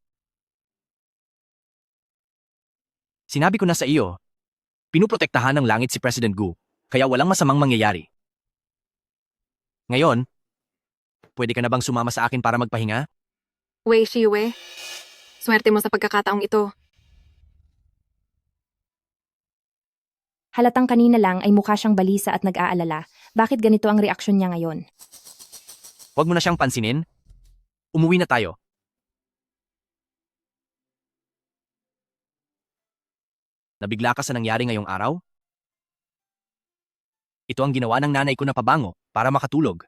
Sinabi ko na sa iyo, pinuprotektahan ng langit si President Gu, kaya walang masamang mangyayari. Ngayon, pwede ka na bang sumama sa akin para magpahinga? Wei Shiyue, swerte mo sa pagkakataong ito. Halatang kanina lang ay mukha siyang balisa at nag-aalala. Bakit ganito ang reaksyon niya ngayon? Huwag mo na siyang pansinin. Umuwi na tayo. Nabigla ka sa nangyari ngayong araw? Ito ang ginawa ng nanay ko na pabango para makatulog.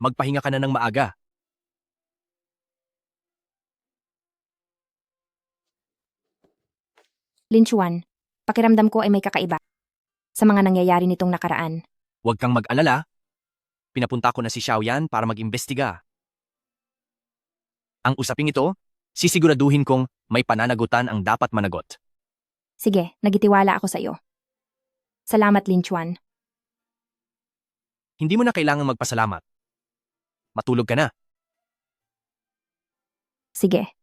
Magpahinga ka na ng maaga. Lin Chuan, pakiramdam ko ay may kakaiba sa mga nangyayari nitong nakaraan. Huwag kang mag-alala. Pinapunta ko na si Xiaoyan para mag-imbestiga. Ang usaping ito, sisiguraduhin kong may pananagutan ang dapat managot. Sige, nagitiwala ako sa iyo. Salamat, Lin Chuan. Hindi mo na kailangang magpasalamat. Matulog ka na. Sige.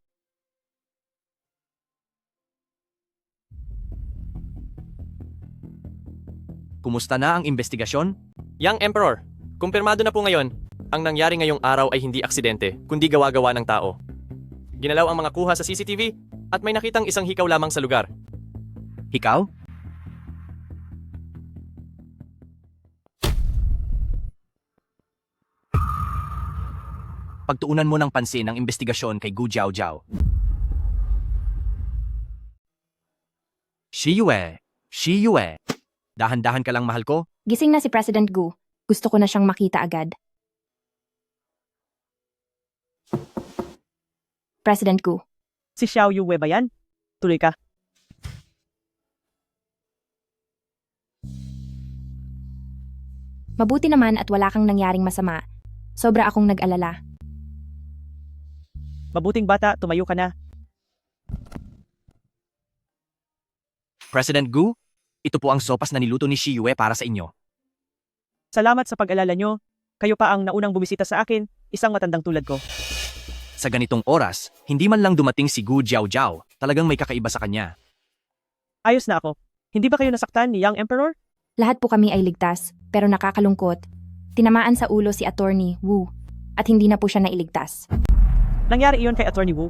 Kumusta na ang investigasyon? Young Emperor, kumpirmado na po ngayon, ang nangyari ngayong araw ay hindi aksidente, kundi gawa-gawa ng tao. Ginalaw ang mga kuha sa CCTV at may nakitang isang hikaw lamang sa lugar. Hikaw? Pagtuunan mo ng pansin ang investigasyon kay Gu Jiao. Shiyue. Dahan-dahan ka lang, mahal ko. Gising na si President Gu. Gusto ko na siyang makita agad. President Gu. Si Xiao Yue ba yan? Tuloy ka. Mabuti naman at wala kang nangyaring masama. Sobra akong nag-alala. Mabuting bata, tumayo ka na. President Gu, ito po ang sopas na niluto ni Shiyue para sa inyo. Salamat sa pag-alala nyo. Kayo pa ang naunang bumisita sa akin, isang matandang tulad ko. Sa ganitong oras, hindi man lang dumating si Gu Jiao, talagang may kakaiba sa kanya. Ayos na ako. Hindi ba kayo nasaktan ni Young Emperor? Lahat po kami ay ligtas, pero nakakalungkot. Tinamaan sa ulo si Attorney Wu, at hindi na po siya nailigtas. Nangyari iyon kay Attorney Wu.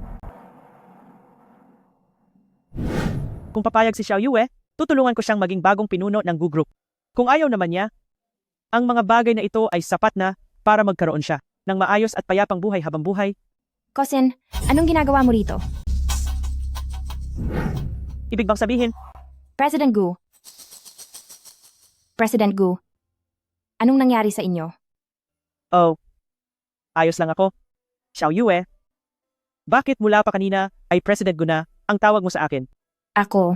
Kung papayag si Xiao Yue, tutulungan ko siyang maging bagong pinuno ng Gu Group. Kung ayaw naman niya, ang mga bagay na ito ay sapat na para magkaroon siya ng maayos at payapang buhay habang buhay. Cousin, anong ginagawa mo rito? Ibig bang sabihin? President Gu. President Gu, anong nangyari sa inyo? Oh, ayos lang ako. Xiao Yue, bakit mula pa kanina ay President Gu na ang tawag mo sa akin? Ako.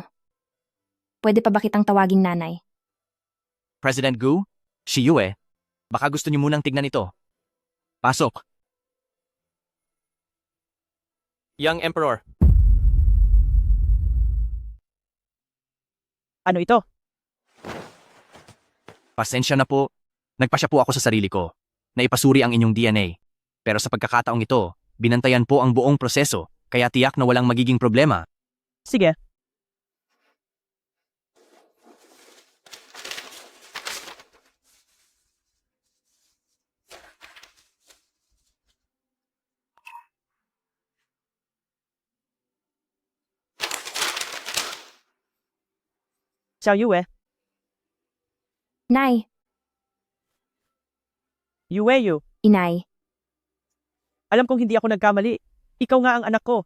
Pwede pa ba kitang tawaging nanay? President Gu, Shiyue, baka gusto niyo munang tignan ito. Pasok. Young Emperor. Ano ito? Pasensya na po. Nagpasya po ako sa sarili ko na ipasuri ang inyong DNA. Pero sa pagkakataong ito, binantayan po ang buong proseso, kaya tiyak na walang magiging problema. Sige. Xiao Yue, Nay, Yue Yu. inay, Alam kong hindi ako nagkamali. Ikaw nga ang anak ko.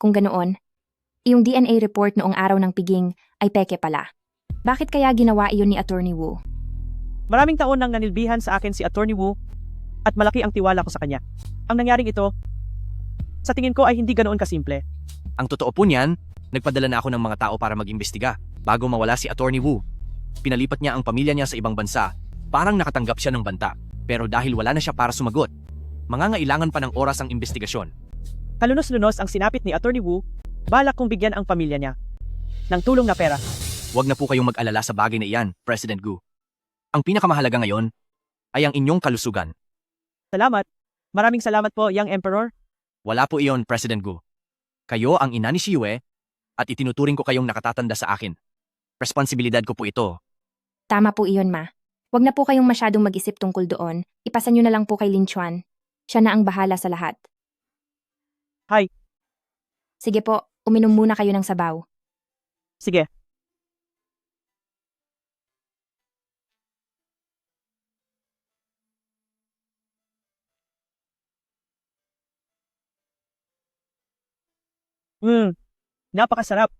kung ganoon, iyong DNA report noong araw ng piging ay peke pala. Bakit kaya ginawa iyon ni Attorney Wu? Maraming taon nang nanilbihan sa akin si Attorney Wu at malaki ang tiwala ko sa kanya. Ang nangyaring ito, sa tingin ko ay hindi ganoon kasimple. Ang totoo po niyan, nagpadala na ako ng mga tao para mag-imbestiga bago mawala si Attorney Wu. Pinalipat niya ang pamilya niya sa ibang bansa. Parang nakatanggap siya ng banta. Pero dahil wala na siya para sumagot, mangangailangan pa ng oras ang investigasyon. Kalunos-lunos ang sinapit ni Attorney Wu, balak kong bigyan ang pamilya niya ng tulong na pera. Huwag na po kayong mag-alala sa bagay na iyan, President Gu. Ang pinakamahalaga ngayon ay ang inyong kalusugan. Salamat. Maraming salamat po, Young Emperor. Wala po iyon, President Gu. Kayo ang ina ni si Yue at itinuturing ko kayong nakatatanda sa akin. Responsibilidad ko po ito. Tama po iyon, ma. Huwag na po kayong masyadong mag-isip tungkol doon. Ipasa niyo na lang po kay Lin Chuan. Siya na ang bahala sa lahat. Hi. Sige po, uminom muna kayo ng sabaw. Sige. Napakasarap.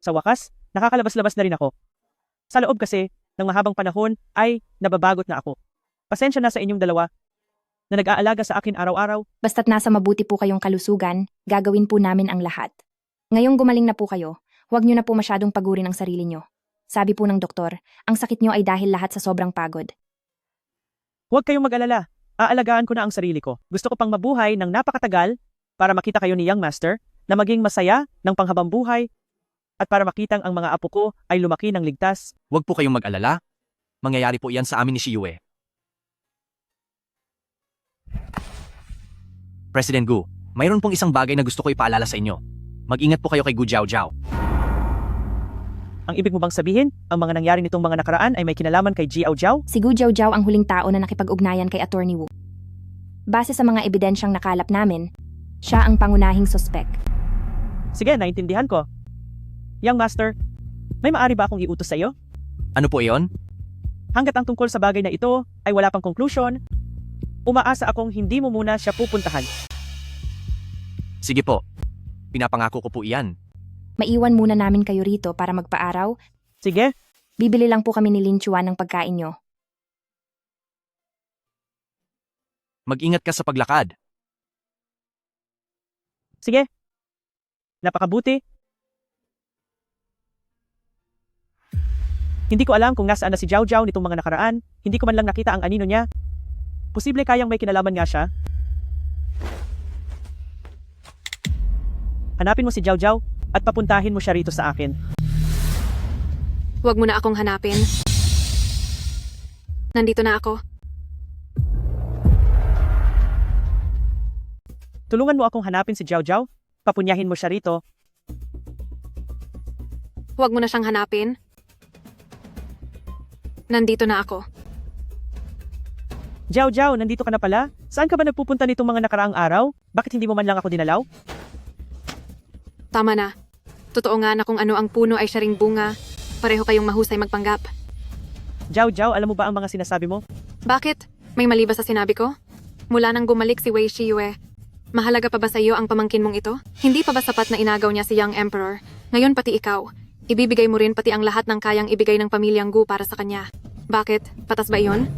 Sa wakas, nakakalabas-labas na rin ako. Sa loob kasi, ng mahabang panahon ay nababagot na ako. Pasensya na sa inyong dalawa na nag-aalaga sa akin araw-araw. Basta't nasa mabuti po kayong kalusugan, gagawin po namin ang lahat. Ngayong gumaling na po kayo, huwag niyo na po masyadong pagurin ang sarili niyo. Sabi po ng doktor, ang sakit niyo ay dahil lahat sa sobrang pagod. Huwag kayong mag-alala. Aalagaan ko na ang sarili ko. Gusto ko pang mabuhay ng napakatagal para makita kayo ni Young Master na maging masaya ng panghabang buhay at para makitang ang mga apo ko ay lumaki ng ligtas. Huwag po kayong mag-alala. Mangyayari po iyan sa amin ni si Yue. President Gu, mayroon pong isang bagay na gusto ko ipaalala sa inyo. Mag-ingat po kayo kay Gu Jiaojiao. Ang ibig mo bang sabihin, ang mga nangyari nitong mga nakaraan ay may kinalaman kay Jiaojiao? Si Gu Jiaojiao ang huling tao na nakipag-ugnayan kay Attorney Wu. Base sa mga ebidensyang nakalap namin, siya ang pangunahing sospek. Sige, naintindihan ko. Young Master, may maari ba akong iutos sa iyo? Ano po iyon? Hanggat ang tungkol sa bagay na ito ay wala pang konklusyon, umaasa akong hindi mo muna siya pupuntahan. Sige po. Pinapangako ko po iyan. Maiwan muna namin kayo rito para magpaaraw. Sige. Bibili lang po kami ni Lin Chuan ng pagkain nyo. Mag-ingat ka sa paglakad. Sige. Napakabuti. Hindi ko alam kung nasaan na si Jiao Jiao nitong mga nakaraan. Hindi ko man lang nakita ang anino niya. Posible kayang may kinalaman nga siya. Hanapin mo si Jiao Jiao at papuntahin mo siya rito sa akin. Huwag mo na akong hanapin. Nandito na ako. Tulungan mo akong hanapin si Jiao Jiao. Papunyahin mo siya rito. Huwag mo na siyang hanapin. Nandito na ako. Jiao Jiao, nandito ka na pala? Saan ka ba nagpupunta nitong mga nakaraang araw? Bakit hindi mo man lang ako dinalaw? Tama na. Totoo nga na kung ano ang puno ay siya ring bunga. Pareho kayong mahusay magpanggap. Jiao Jiao, alam mo ba ang mga sinasabi mo? Bakit? May mali ba sa sinabi ko? Mula nang bumalik si Wei Shiyue, mahalaga pa ba sa iyo ang pamangkin mong ito? Hindi pa ba sapat na inagaw niya si Young Emperor? Ngayon pati ikaw. Ibibigay mo rin pati ang lahat ng kayang ibigay ng pamilyang Gu para sa kanya. Bakit? Patas ba iyon?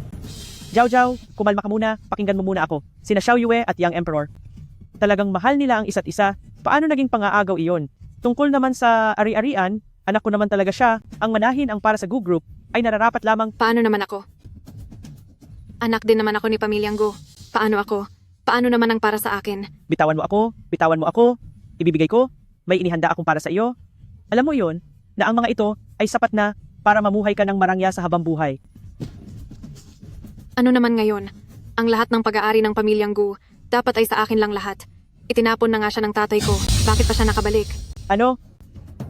Jiao Jiao, kumalma ka muna. Pakinggan mo muna ako. Sina Xiao Yue at Young Emperor. Talagang mahal nila ang isa't isa. Paano naging pangaagaw iyon? Tungkol naman sa ari-arian, anak ko naman talaga siya. Ang manahin ang para sa Gu Group ay nararapat lamang. Paano naman ako? Anak din naman ako ni pamilyang Gu. Paano ako? Paano naman ang para sa akin? Bitawan mo ako, bitawan mo ako. Ibibigay ko, may inihanda akong para sa iyo. Alam mo iyon, na ang mga ito ay sapat na para mamuhay ka ng marangya sa habang buhay. Ano naman ngayon? Ang lahat ng pag-aari ng pamilyang Gu, dapat ay sa akin lang lahat. Itinapon na nga siya ng tatay ko. Bakit pa siya nakabalik? Ano?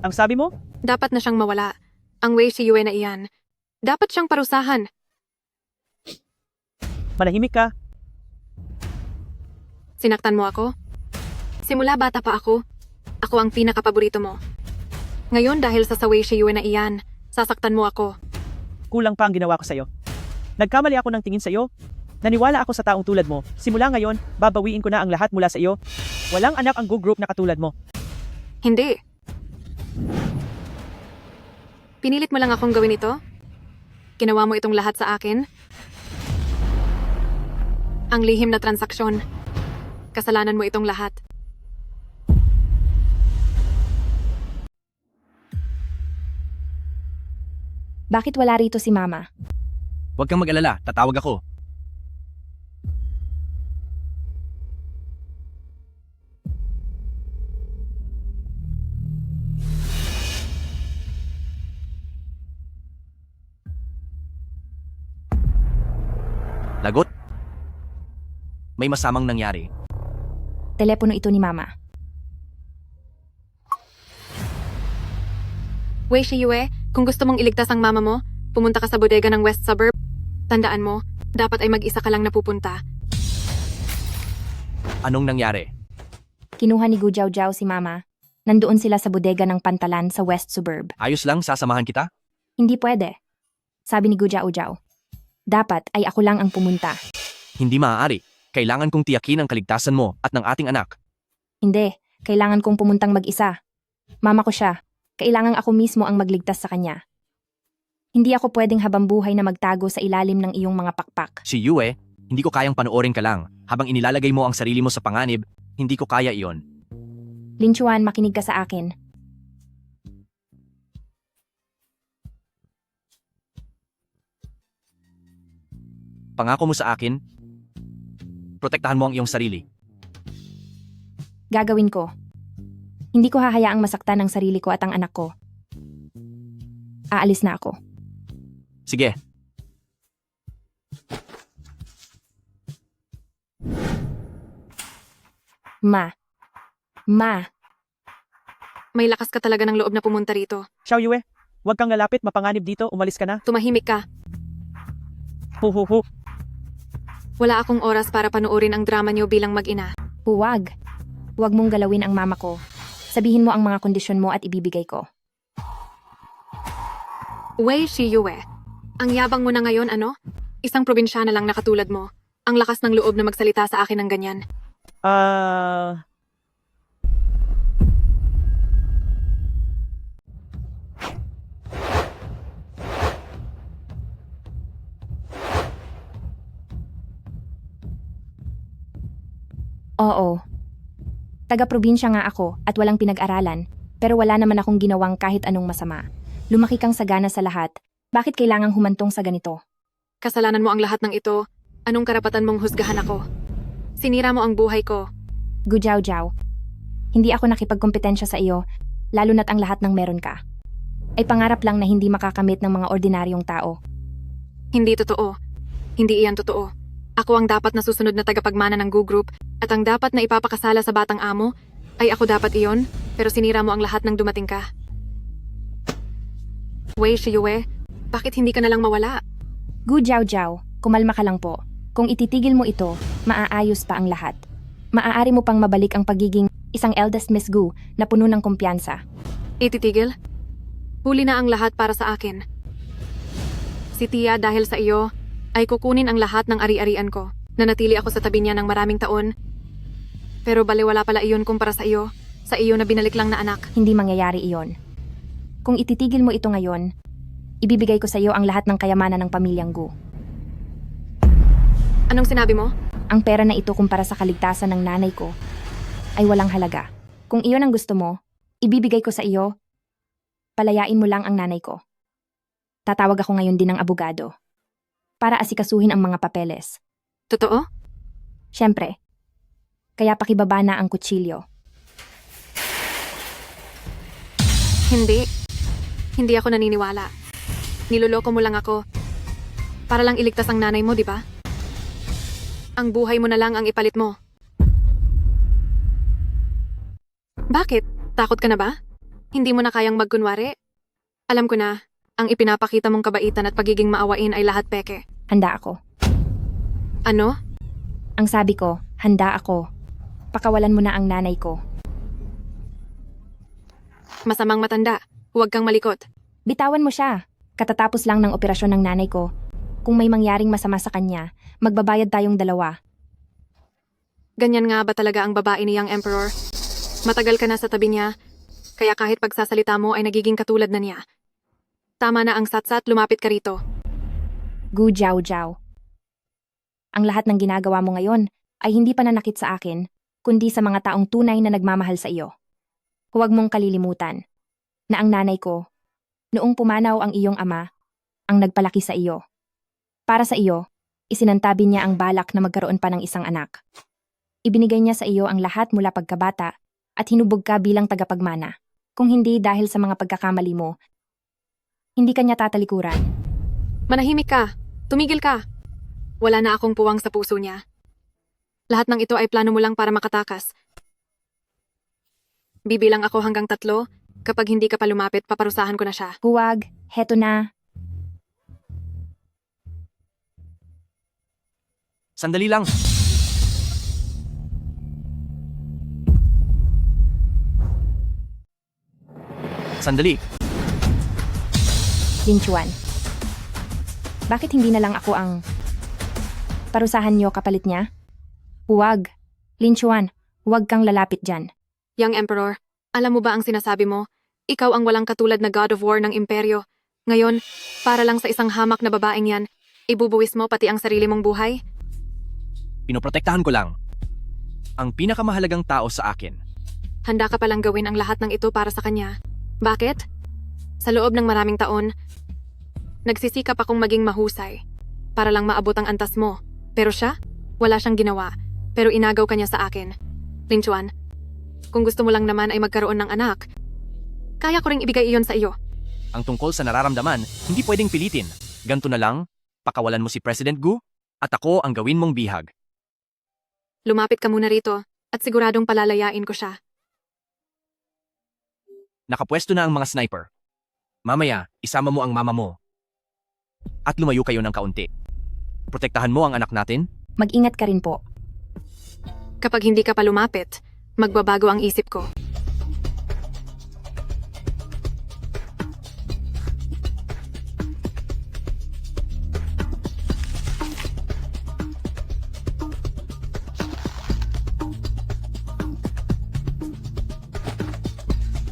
Ang sabi mo? Dapat na siyang mawala. Ang Wei Shiyue na iyan. Dapat siyang parusahan. Manahimik ka. Sinaktan mo ako? Simula bata pa ako. Ako ang pinakapaborito mo. Ngayon dahil sa Wei Shiyue na iyan, sasaktan mo ako. Kulang pa ang ginawa ko sa'yo. Nagkamali ako ng tingin sa'yo. Naniwala ako sa taong tulad mo. Simula ngayon, babawiin ko na ang lahat mula sa iyo. Walang anak ang Gu Group na katulad mo. Hindi. Pinilit mo lang akong gawin ito? Ginawa mo itong lahat sa akin? Ang lihim na transaksyon. Kasalanan mo itong lahat. Bakit wala rito si Mama? Huwag kang mag-alala, tatawag ako. Lagot? May masamang nangyari. Telepono ito ni Mama. Wei Shiyue, kung gusto mong iligtas ang mama mo, pumunta ka sa bodega ng West Suburb. Tandaan mo, dapat ay mag-isa ka lang napupunta. Anong nangyari? Kinuha ni Gu Jiao si Mama. Nandoon sila sa bodega ng pantalan sa West Suburb. Ayos lang, sasamahan kita? Hindi pwede. Sabi ni Gu Jiao. Dapat ay ako lang ang pumunta. Hindi maaari. Kailangan kong tiyakin ang kaligtasan mo at ng ating anak. Hindi. Kailangan kong pumuntang mag-isa. Mama ko siya. Kailangan ako mismo ang magligtas sa kanya. Hindi ako pwedeng habambuhay na magtago sa ilalim ng iyong mga pakpak. Si Yue, hindi ko kayang panoorin ka lang. Habang inilalagay mo ang sarili mo sa panganib, hindi ko kaya iyon. Lin Chuan, makinig ka sa akin. Pangako mo sa akin, protektahan mo ang iyong sarili. Gagawin ko. Hindi ko hahayaang masaktan ang sarili ko at ang anak ko. Aalis na ako. Sige. Ma. May lakas ka talaga ng loob na pumunta rito. Xiao Yue, huwag kang lalapit, mapanganib dito, umalis ka na. Tumahimik ka. Hu. Wala akong oras para panoorin ang drama niyo bilang mag-ina. Huwag. Huwag mong galawin ang mama ko. Sabihin mo ang mga kondisyon mo at ibibigay ko. Wei Shiyue, ang yabang mo na ngayon ano? Isang probinsyana lang na katulad mo. Ang lakas ng loob na magsalita sa akin ng ganyan. Oo. Taga-probinsya nga ako at walang pinag-aralan, pero wala naman akong ginawang kahit anong masama. Lumaki kang sagana sa lahat. Bakit kailangang humantong sa ganito? Kasalanan mo ang lahat ng ito. Anong karapatan mong husgahan ako? Sinira mo ang buhay ko. Gu Jiao. Hindi ako nakipagkompetensya sa iyo, lalo na't ang lahat ng meron ka. Ay pangarap lang na hindi makakamit ng mga ordinaryong tao. Hindi totoo. Hindi iyan totoo. Ako ang dapat na susunod na tagapagmana ng Gu Group at ang dapat na ipapakasala sa batang amo ay ako dapat iyon, pero sinira mo ang lahat ng dumating ka. Wei Shiyue, bakit hindi ka na lang mawala? Gu Jiao, kumalma ka lang po. Kung ititigil mo ito, maaayos pa ang lahat. Maaari mo pang mabalik ang pagiging isang eldest Miss Gu na puno ng kumpiyansa. Ititigil? Huli na ang lahat para sa akin. Si Tia dahil sa iyo, ay kukunin ang lahat ng ari-arian ko. Nanatili ako sa tabi niya ng maraming taon. Pero baliwala pala iyon kumpara sa iyo. Sa iyo na binalik lang na anak. Hindi mangyayari iyon. Kung ititigil mo ito ngayon, ibibigay ko sa iyo ang lahat ng kayamanan ng pamilyang Gu. Anong sinabi mo? Ang pera na ito kumpara sa kaligtasan ng nanay ko ay walang halaga. Kung iyon ang gusto mo, ibibigay ko sa iyo, palayain mo lang ang nanay ko. Tatawag ako ngayon din ng abogado para asikasuhin ang mga papeles. Totoo? Siyempre. Kaya pakibaba na ang kutsilyo. Hindi. Hindi ako naniniwala. Niloloko mo lang ako. Para lang iligtas ang nanay mo, di ba? Ang buhay mo na lang ang ipalit mo. Bakit? Takot ka na ba? Hindi mo na kayang magkunwari? Alam ko na, ang ipinapakita mong kabaitan at pagiging maawain ay lahat peke. Handa ako. Ano? Ang sabi ko, handa ako. Pakawalan mo na ang nanay ko. Masamang matanda. Huwag kang malikot. Bitawan mo siya. Katatapos lang ng operasyon ng nanay ko. Kung may mangyaring masama sa kanya, magbabayad tayong dalawa. Ganyan nga ba talaga ang babae ni Young Emperor? Matagal ka na sa tabi niya, kaya kahit pagsasalita mo ay nagiging katulad na niya. Tama na ang satsat, lumapit ka rito. Gu Jiao Jiao. Ang lahat ng ginagawa mo ngayon ay hindi pananakit sa akin, kundi sa mga taong tunay na nagmamahal sa iyo. Huwag mong kalilimutan na ang nanay ko, noong pumanaw ang iyong ama, ang nagpalaki sa iyo. Para sa iyo, isinantabi niya ang balak na magkaroon pa ng isang anak. Ibinigay niya sa iyo ang lahat mula pagkabata at hinubog ka bilang tagapagmana. Kung hindi dahil sa mga pagkakamali mo, hindi ka niya tatalikuran. Manahimik ka. Tumigil ka. Wala na akong puwang sa puso niya. Lahat ng ito ay plano mo lang para makatakas. Bibilang ako hanggang 3. Kapag hindi ka pa lumapit, paparusahan ko na siya. Huwag, heto na. Sandali lang. Sandali. Lin Chuan. Bakit hindi na lang ako ang parusahan niyo kapalit niya? Huwag. Lin Chuan, huwag kang lalapit dyan. Young Emperor, alam mo ba ang sinasabi mo? Ikaw ang walang katulad na God of War ng imperyo. Ngayon, para lang sa isang hamak na babaeng yan, ibubuwis mo pati ang sarili mong buhay? Pinoprotektahan ko lang ang pinakamahalagang tao sa akin. Handa ka palang gawin ang lahat ng ito para sa kanya. Bakit? Sa loob ng maraming taon, nagsisikap akong maging mahusay para lang maabot ang antas mo. Pero siya, wala siyang ginawa, pero inagaw kanya sa akin. Lin Chuan, kung gusto mo lang naman ay magkaroon ng anak, kaya ko ring ibigay iyon sa iyo. Ang tungkol sa nararamdaman, hindi pwedeng pilitin. Ganto na lang, pakawalan mo si President Gu, at ako ang gawin mong bihag. Lumapit ka muna rito, at siguradong palalayain ko siya. Nakapwesto na ang mga sniper. Mamaya, isama mo ang mama mo. At lumayo kayo ng kaunti. Protektahan mo ang anak natin? Mag-ingat ka rin po. Kapag hindi ka pa lumapit, magbabago ang isip ko.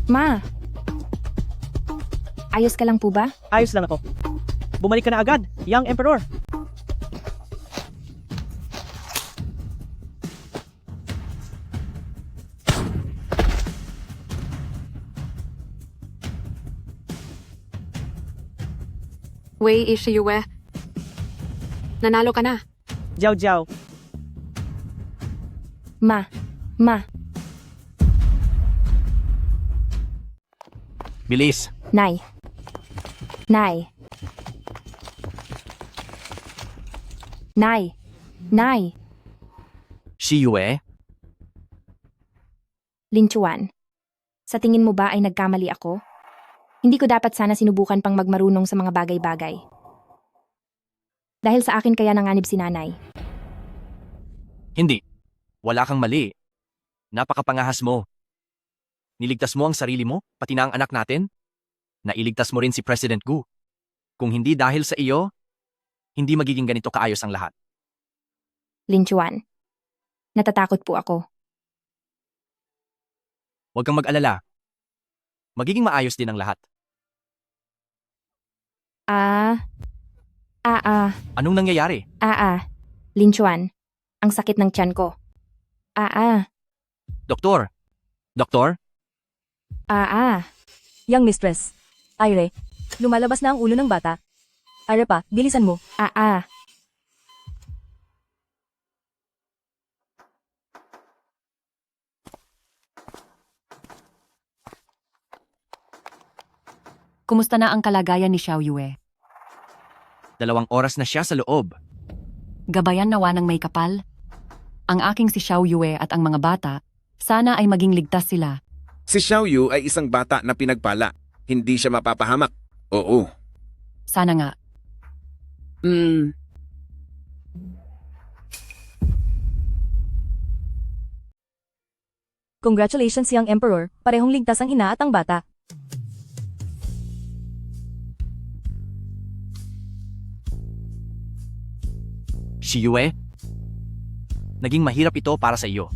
Ma! Ayos ka lang po ba? Ayos lang ako. Bumalik ka na agad, Young Emperor. Wei Ishiyue, nanalo ka na. Jiao Jiao. Ma! Bilis! Nay! Nay! Si Yue? Lin Chuan, sa tingin mo ba ay nagkamali ako? Hindi ko dapat sana sinubukan pang magmarunong sa mga bagay-bagay. Dahil sa akin kaya nanganib si nanay. Hindi. Wala kang mali. Napakapangahas mo. Niligtas mo ang sarili mo, pati na ang anak natin. Nailigtas mo rin si President Gu. Kung hindi dahil sa iyo, hindi magiging ganito kaayos ang lahat. Lin Chuan, natatakot po ako. Huwag kang mag-alala. Magiging maayos din ang lahat. Anong nangyayari? Lin Chuan, ang sakit ng tiyan ko. Doktor? Young mistress. Aire, lumalabas na ang ulo ng bata. Are pa, bilisan mo. Kumusta na ang kalagayan ni Xiao Yue? 2 oras na siya sa loob. Gabayan nawa ng may kapal? Ang aking si Xiao Yue at ang mga bata, sana ay maging ligtas sila. Si Xiao Yu ay isang bata na pinagpala. Hindi siya mapapahamak. Oo. Sana nga. Congratulations, young emperor. Parehong ligtas ang ina at ang bata. Si Yue? Naging mahirap ito para sa iyo.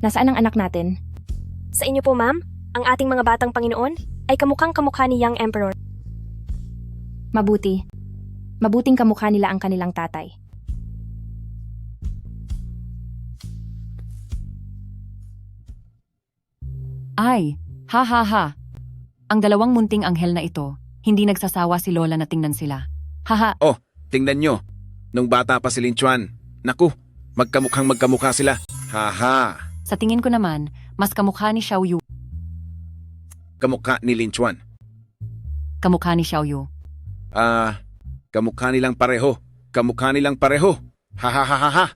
Nasaan ang anak natin? Sa inyo po, ma'am, ang ating mga batang Panginoon ay kamukhang kamukha ni Young Emperor. Mabuti. Mabuting kamukha nila ang kanilang tatay. Ay, ha ha ha. Ang dalawang munting anghel na ito, hindi nagsasawa si Lola na tingnan sila. Haha, Oh, tingnan nyo. Nung bata pa si Lin Chuan. Naku, magkamukha sila. Haha. sa tingin ko naman, mas kamukha ni Xiao Yu. Kamukha ni Lin Chuan. Kamukha ni Xiao Yu. Kamukha nilang pareho. Kamukha nilang pareho. Ha.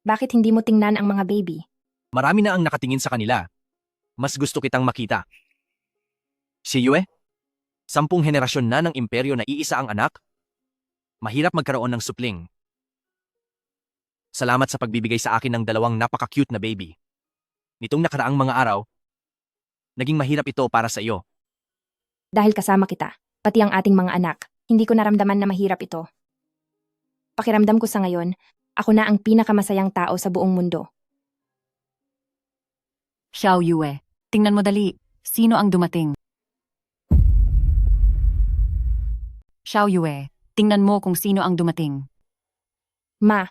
Bakit hindi mo tingnan ang mga baby? Marami na ang nakatingin sa kanila. Mas gusto kitang makita. Si Yue? 10 henerasyon na ng imperyo na iisa ang anak? Mahirap magkaroon ng supling. Salamat sa pagbibigay sa akin ng 2 napaka-cute na baby. Nitong nakaraang mga araw, naging mahirap ito para sa iyo. Dahil kasama kita, pati ang ating mga anak, hindi ko naramdaman na mahirap ito. Pakiramdam ko sa ngayon, ako na ang pinakamasayang tao sa buong mundo. Xiao Yue, tingnan mo dali, sino ang dumating? Xiao Yue, tingnan mo kung sino ang dumating. Ma.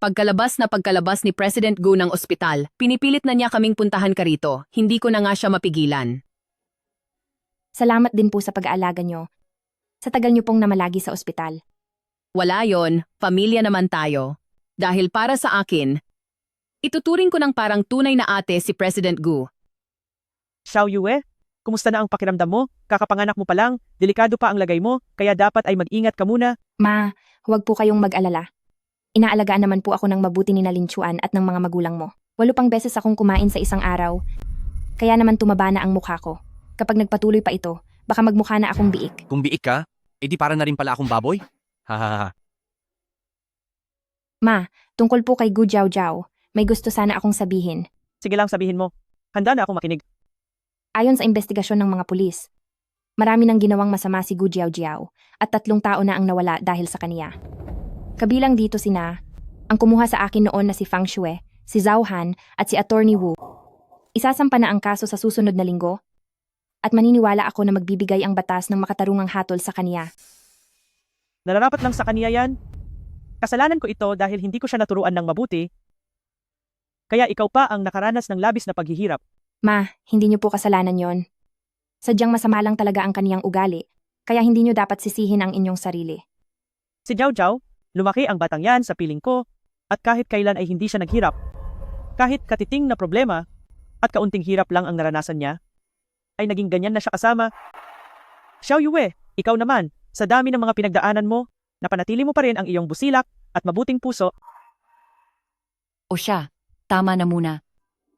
Pagkalabas ni President Gu ng ospital, pinipilit na niya kaming puntahan ka rito. Hindi ko na nga siya mapigilan. Salamat din po sa pag-aalaga nyo. Sa tagal nyo pong namalagi sa ospital. Wala yon, pamilya naman tayo. Dahil para sa akin, ituturing ko ng parang tunay na ate si President Gu. Xiao Yue, kumusta na ang pakiramdam mo? Kakapanganak mo pa lang, delikado pa ang lagay mo, kaya dapat ay mag-ingat ka muna. Ma, huwag po kayong mag-alala. Inaalagaan naman po ako ng mabuti ni Lin Chuan at ng mga magulang mo. 8 beses akong kumain sa isang araw. Kaya naman tumaba na ang mukha ko. Kapag nagpatuloy pa ito, baka magmukha na akong biik. Kung biik ka, edi para na rin pala akong baboy? Hahaha. Ma, tungkol po kay Gu Jiao, may gusto sana akong sabihin. Sige lang, sabihin mo. Handa na akong makinig. Ayon sa investigasyon ng mga pulis, marami nang ginawang masama si Gu Jiao at 3 tao na ang nawala dahil sa kaniya. Kabilang dito sina, ang kumuha sa akin noon na si Fang Shui, si Zhao Han at si Attorney Wu. Isasampa na ang kaso sa susunod na linggo at maniniwala ako na magbibigay ang batas ng makatarungang hatol sa kaniya. Nararapat lang sa kaniya yan. Kasalanan ko ito dahil hindi ko siya naturuan ng mabuti. Kaya ikaw pa ang nakaranas ng labis na paghihirap. Ma, hindi niyo po kasalanan yon. Sadyang masama lang talaga ang kaniyang ugali, kaya hindi niyo dapat sisihin ang inyong sarili. Si Jiao Jiao, lumaki ang batang yan sa piling ko at kahit kailan ay hindi siya naghirap. Kahit katiting na problema at kaunting hirap lang ang naranasan niya, ay naging ganyan na siya kasama. Xiao Yue, ikaw naman, sa dami ng mga pinagdaanan mo, napanatili mo pa rin ang iyong busilak at mabuting puso. O siya, tama na muna.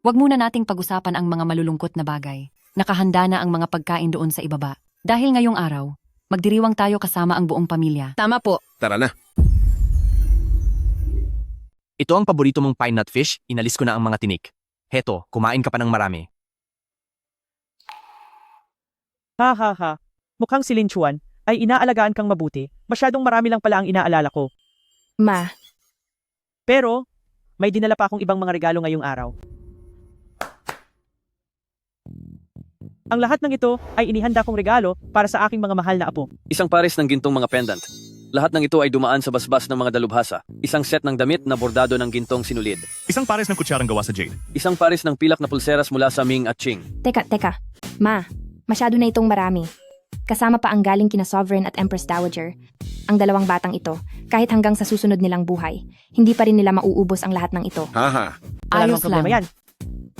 Huwag muna nating pag-usapan ang mga malulungkot na bagay. Nakahanda na ang mga pagkain doon sa ibaba. Dahil ngayong araw, magdiriwang tayo kasama ang buong pamilya. Tama po. Tara na. Ito ang paborito mong pine nut fish, inalis ko na ang mga tinik. Heto, kumain ka pa ng marami. Ha. Mukhang si Lin Chuan ay inaalagaan kang mabuti. Masyadong marami lang pala ang inaalala ko. Ma. Pero, may dinala pa akong ibang mga regalo ngayong araw. Ang lahat ng ito ay inihanda kong regalo para sa aking mga mahal na apo. Isang pares ng gintong mga pendant. Lahat ng ito ay dumaan sa basbas ng mga dalubhasa. Isang set ng damit na bordado ng gintong sinulid. Isang pares ng kutsarang gawa sa jade. Isang pares ng pilak na pulseras mula sa Ming at Qing. Teka. Ma, masyado na itong marami. Kasama pa ang galing kina Sovereign at Empress Dowager. Ang 2 batang ito, kahit hanggang sa susunod nilang buhay, hindi pa rin nila mauubos ang lahat ng ito. Haha. Ayos lang. Yan.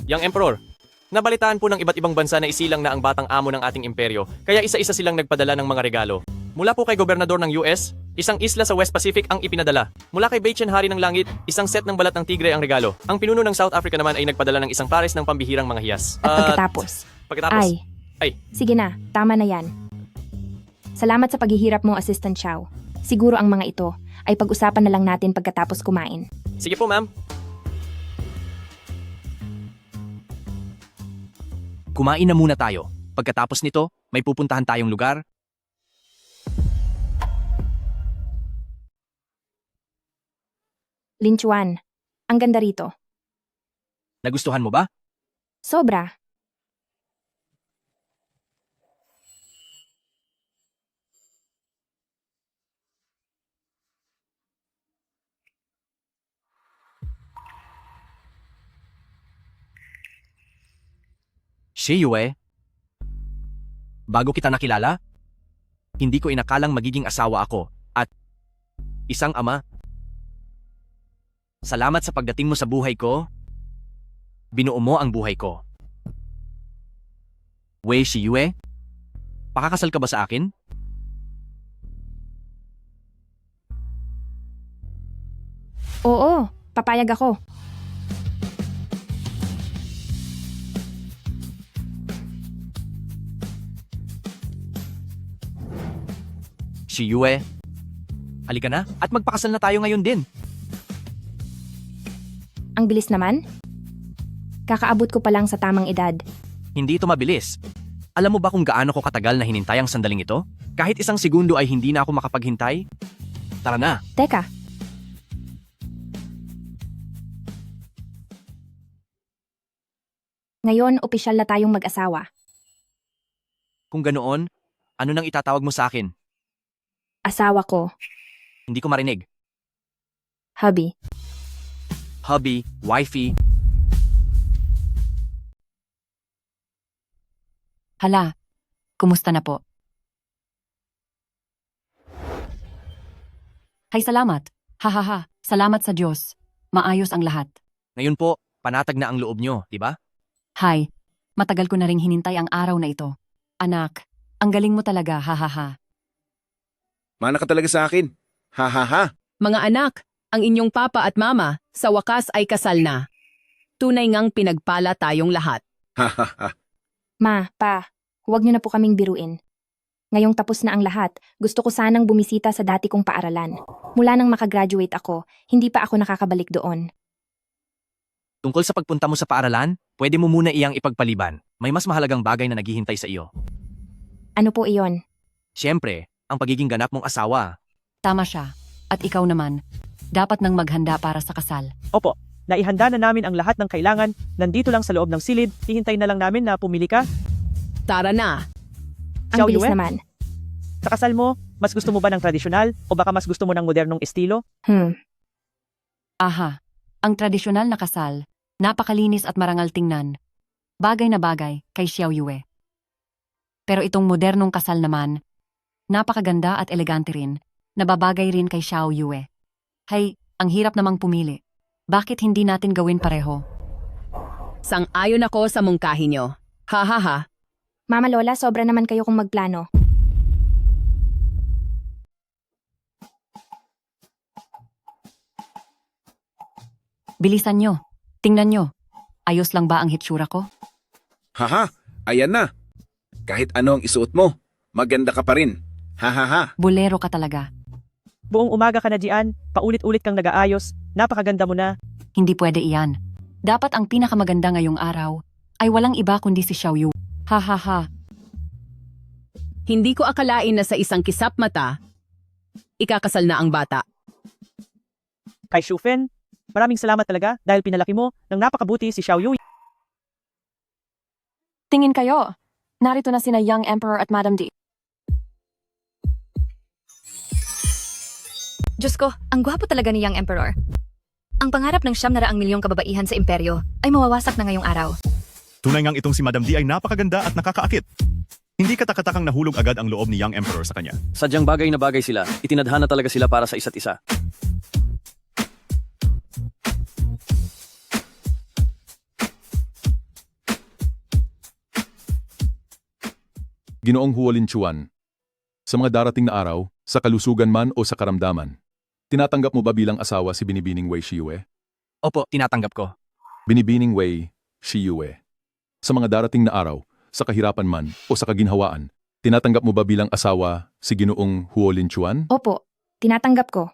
Young Emperor, nabalitaan po ng iba't ibang bansa na isilang na ang batang amo ng ating imperyo, kaya isa-isa silang nagpadala ng mga regalo. Mula po kay Gobernador ng US, Isang isla sa West Pacific ang ipinadala. Mula kay Baichen Hari ng Langit, isang set ng balat ng tigre ang regalo. Ang pinuno ng South Africa naman ay nagpadala ng isang pares ng pambihirang mga hiyas. At pagkatapos, sige na, tama na yan. Salamat sa paghihirap mo, Assistant Chow. Siguro ang mga ito ay pag-usapan na lang natin pagkatapos kumain. Sige po, ma'am. Kumain na muna tayo. Pagkatapos nito, may pupuntahan tayong lugar. Lin Chuan, ang ganda rito. Nagustuhan mo ba? Sobra. Si Yue, bago kita nakilala, hindi ko inakalang magiging asawa ako at isang ama. Salamat sa pagdating mo sa buhay ko. Binuo mo ang buhay ko. Wei Si Yue, pakakasal ka ba sa akin? Oo, papayag ako. Si Yue, halika na at magpakasal na tayo ngayon din. Ang bilis naman. Kakaabot ko pa lang sa tamang edad. Hindi ito mabilis. Alam mo ba kung gaano ko katagal na hinintay ang sandaling ito? Kahit isang segundo ay hindi na ako makapaghintay. Tara na. Teka, ngayon opisyal na tayong mag-asawa. Kung ganoon, ano nang itatawag mo sa akin? Asawa ko, Hindi ko marinig. hubby. Hubby, wifey. Hala, kumusta na po? Hay salamat. Hahaha, salamat sa Diyos. Maayos ang lahat. Ngayon po, panatag na ang loob nyo, di ba? Hay, matagal ko na ring hinintay ang araw na ito. Anak, ang galing mo talaga, hahaha. Mana ka talaga sa akin. Ha ha ha. Mga anak, ang inyong papa at mama sa wakas ay kasal na. Tunay ngang pinagpala tayong lahat. Ha ha ha. Ma, pa, huwag niyo na po kaming biruin. Ngayong tapos na ang lahat, gusto ko sanang bumisita sa dati kong paaralan. Mula nang makagraduate ako, hindi pa ako nakakabalik doon. Tungkol sa pagpunta mo sa paaralan, pwede mo muna iyang ipagpaliban. May mas mahalagang bagay na naghihintay sa iyo. Ano po iyon? Siyempre, ang pagiging ganap mong asawa. Tama siya. At ikaw naman, dapat nang maghanda para sa kasal. Opo, naihanda na namin ang lahat ng kailangan. Nandito lang sa loob ng silid. Hihintay na lang namin na pumili ka. Tara na. Ang Xiao bilis Yue, naman. sa kasal mo, mas gusto mo ba ng tradisyonal o baka mas gusto mo ng modernong estilo? Aha, ang tradisyonal na kasal, napakalinis at marangal tingnan. Bagay na bagay kay Xiao Yue. Pero itong modernong kasal naman, napakaganda at elegante rin, nababagay rin kay Xiao Yue. Hay, ang hirap namang pumili. Bakit hindi natin gawin pareho? Sang-ayon ako sa mungkahi nyo. Hahaha. Mama Lola, sobra naman kayo kung magplano. Bilisan nyo. Tingnan nyo. Ayos lang ba ang hitsura ko? Haha, ayan na. Kahit ano ang isuot mo, maganda ka pa rin. Ha ha ha. Bolero ka talaga. Buong umaga ka na diyan, paulit-ulit kang nag-aayos, napakaganda mo na. Hindi pwede iyan. Dapat ang pinakamaganda ngayong araw ay walang iba kundi si Xiao Yu. Ha ha ha. Hindi ko akalain na sa isang kisap mata, ikakasal na ang bata. Kay Shufen, maraming salamat talaga dahil pinalaki mo ng napakabuti si Xiao Yu. Tingin kayo. Narito na sina Young Emperor at Madam D. Diyos ko, ang gwapo talaga ni Young Emperor. Ang pangarap ng 900 milyong kababaihan sa imperyo ay mawawasak na ngayong araw. Tunay ngang itong si Madam D ay napakaganda at nakakaakit. Hindi katakatakang nahulog agad ang loob ni Young Emperor sa kanya. Sadyang bagay na bagay sila. Itinadhana talaga sila para sa isa't isa. Ginoong Huolin Chuan, Sa mga darating na araw, sa kalusugan man o sa karamdaman, tinatanggap mo ba bilang asawa si Binibining Wei Shiyue? Opo, tinatanggap ko. Binibining Wei Shiyue. Sa mga darating na araw, sa kahirapan man o sa kaginhawaan, tinatanggap mo ba bilang asawa si Ginoong Huo Linchuan? Opo, tinatanggap ko.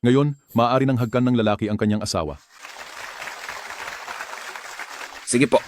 Ngayon, maaari ng hagkan ng lalaki ang kanyang asawa. Sige po.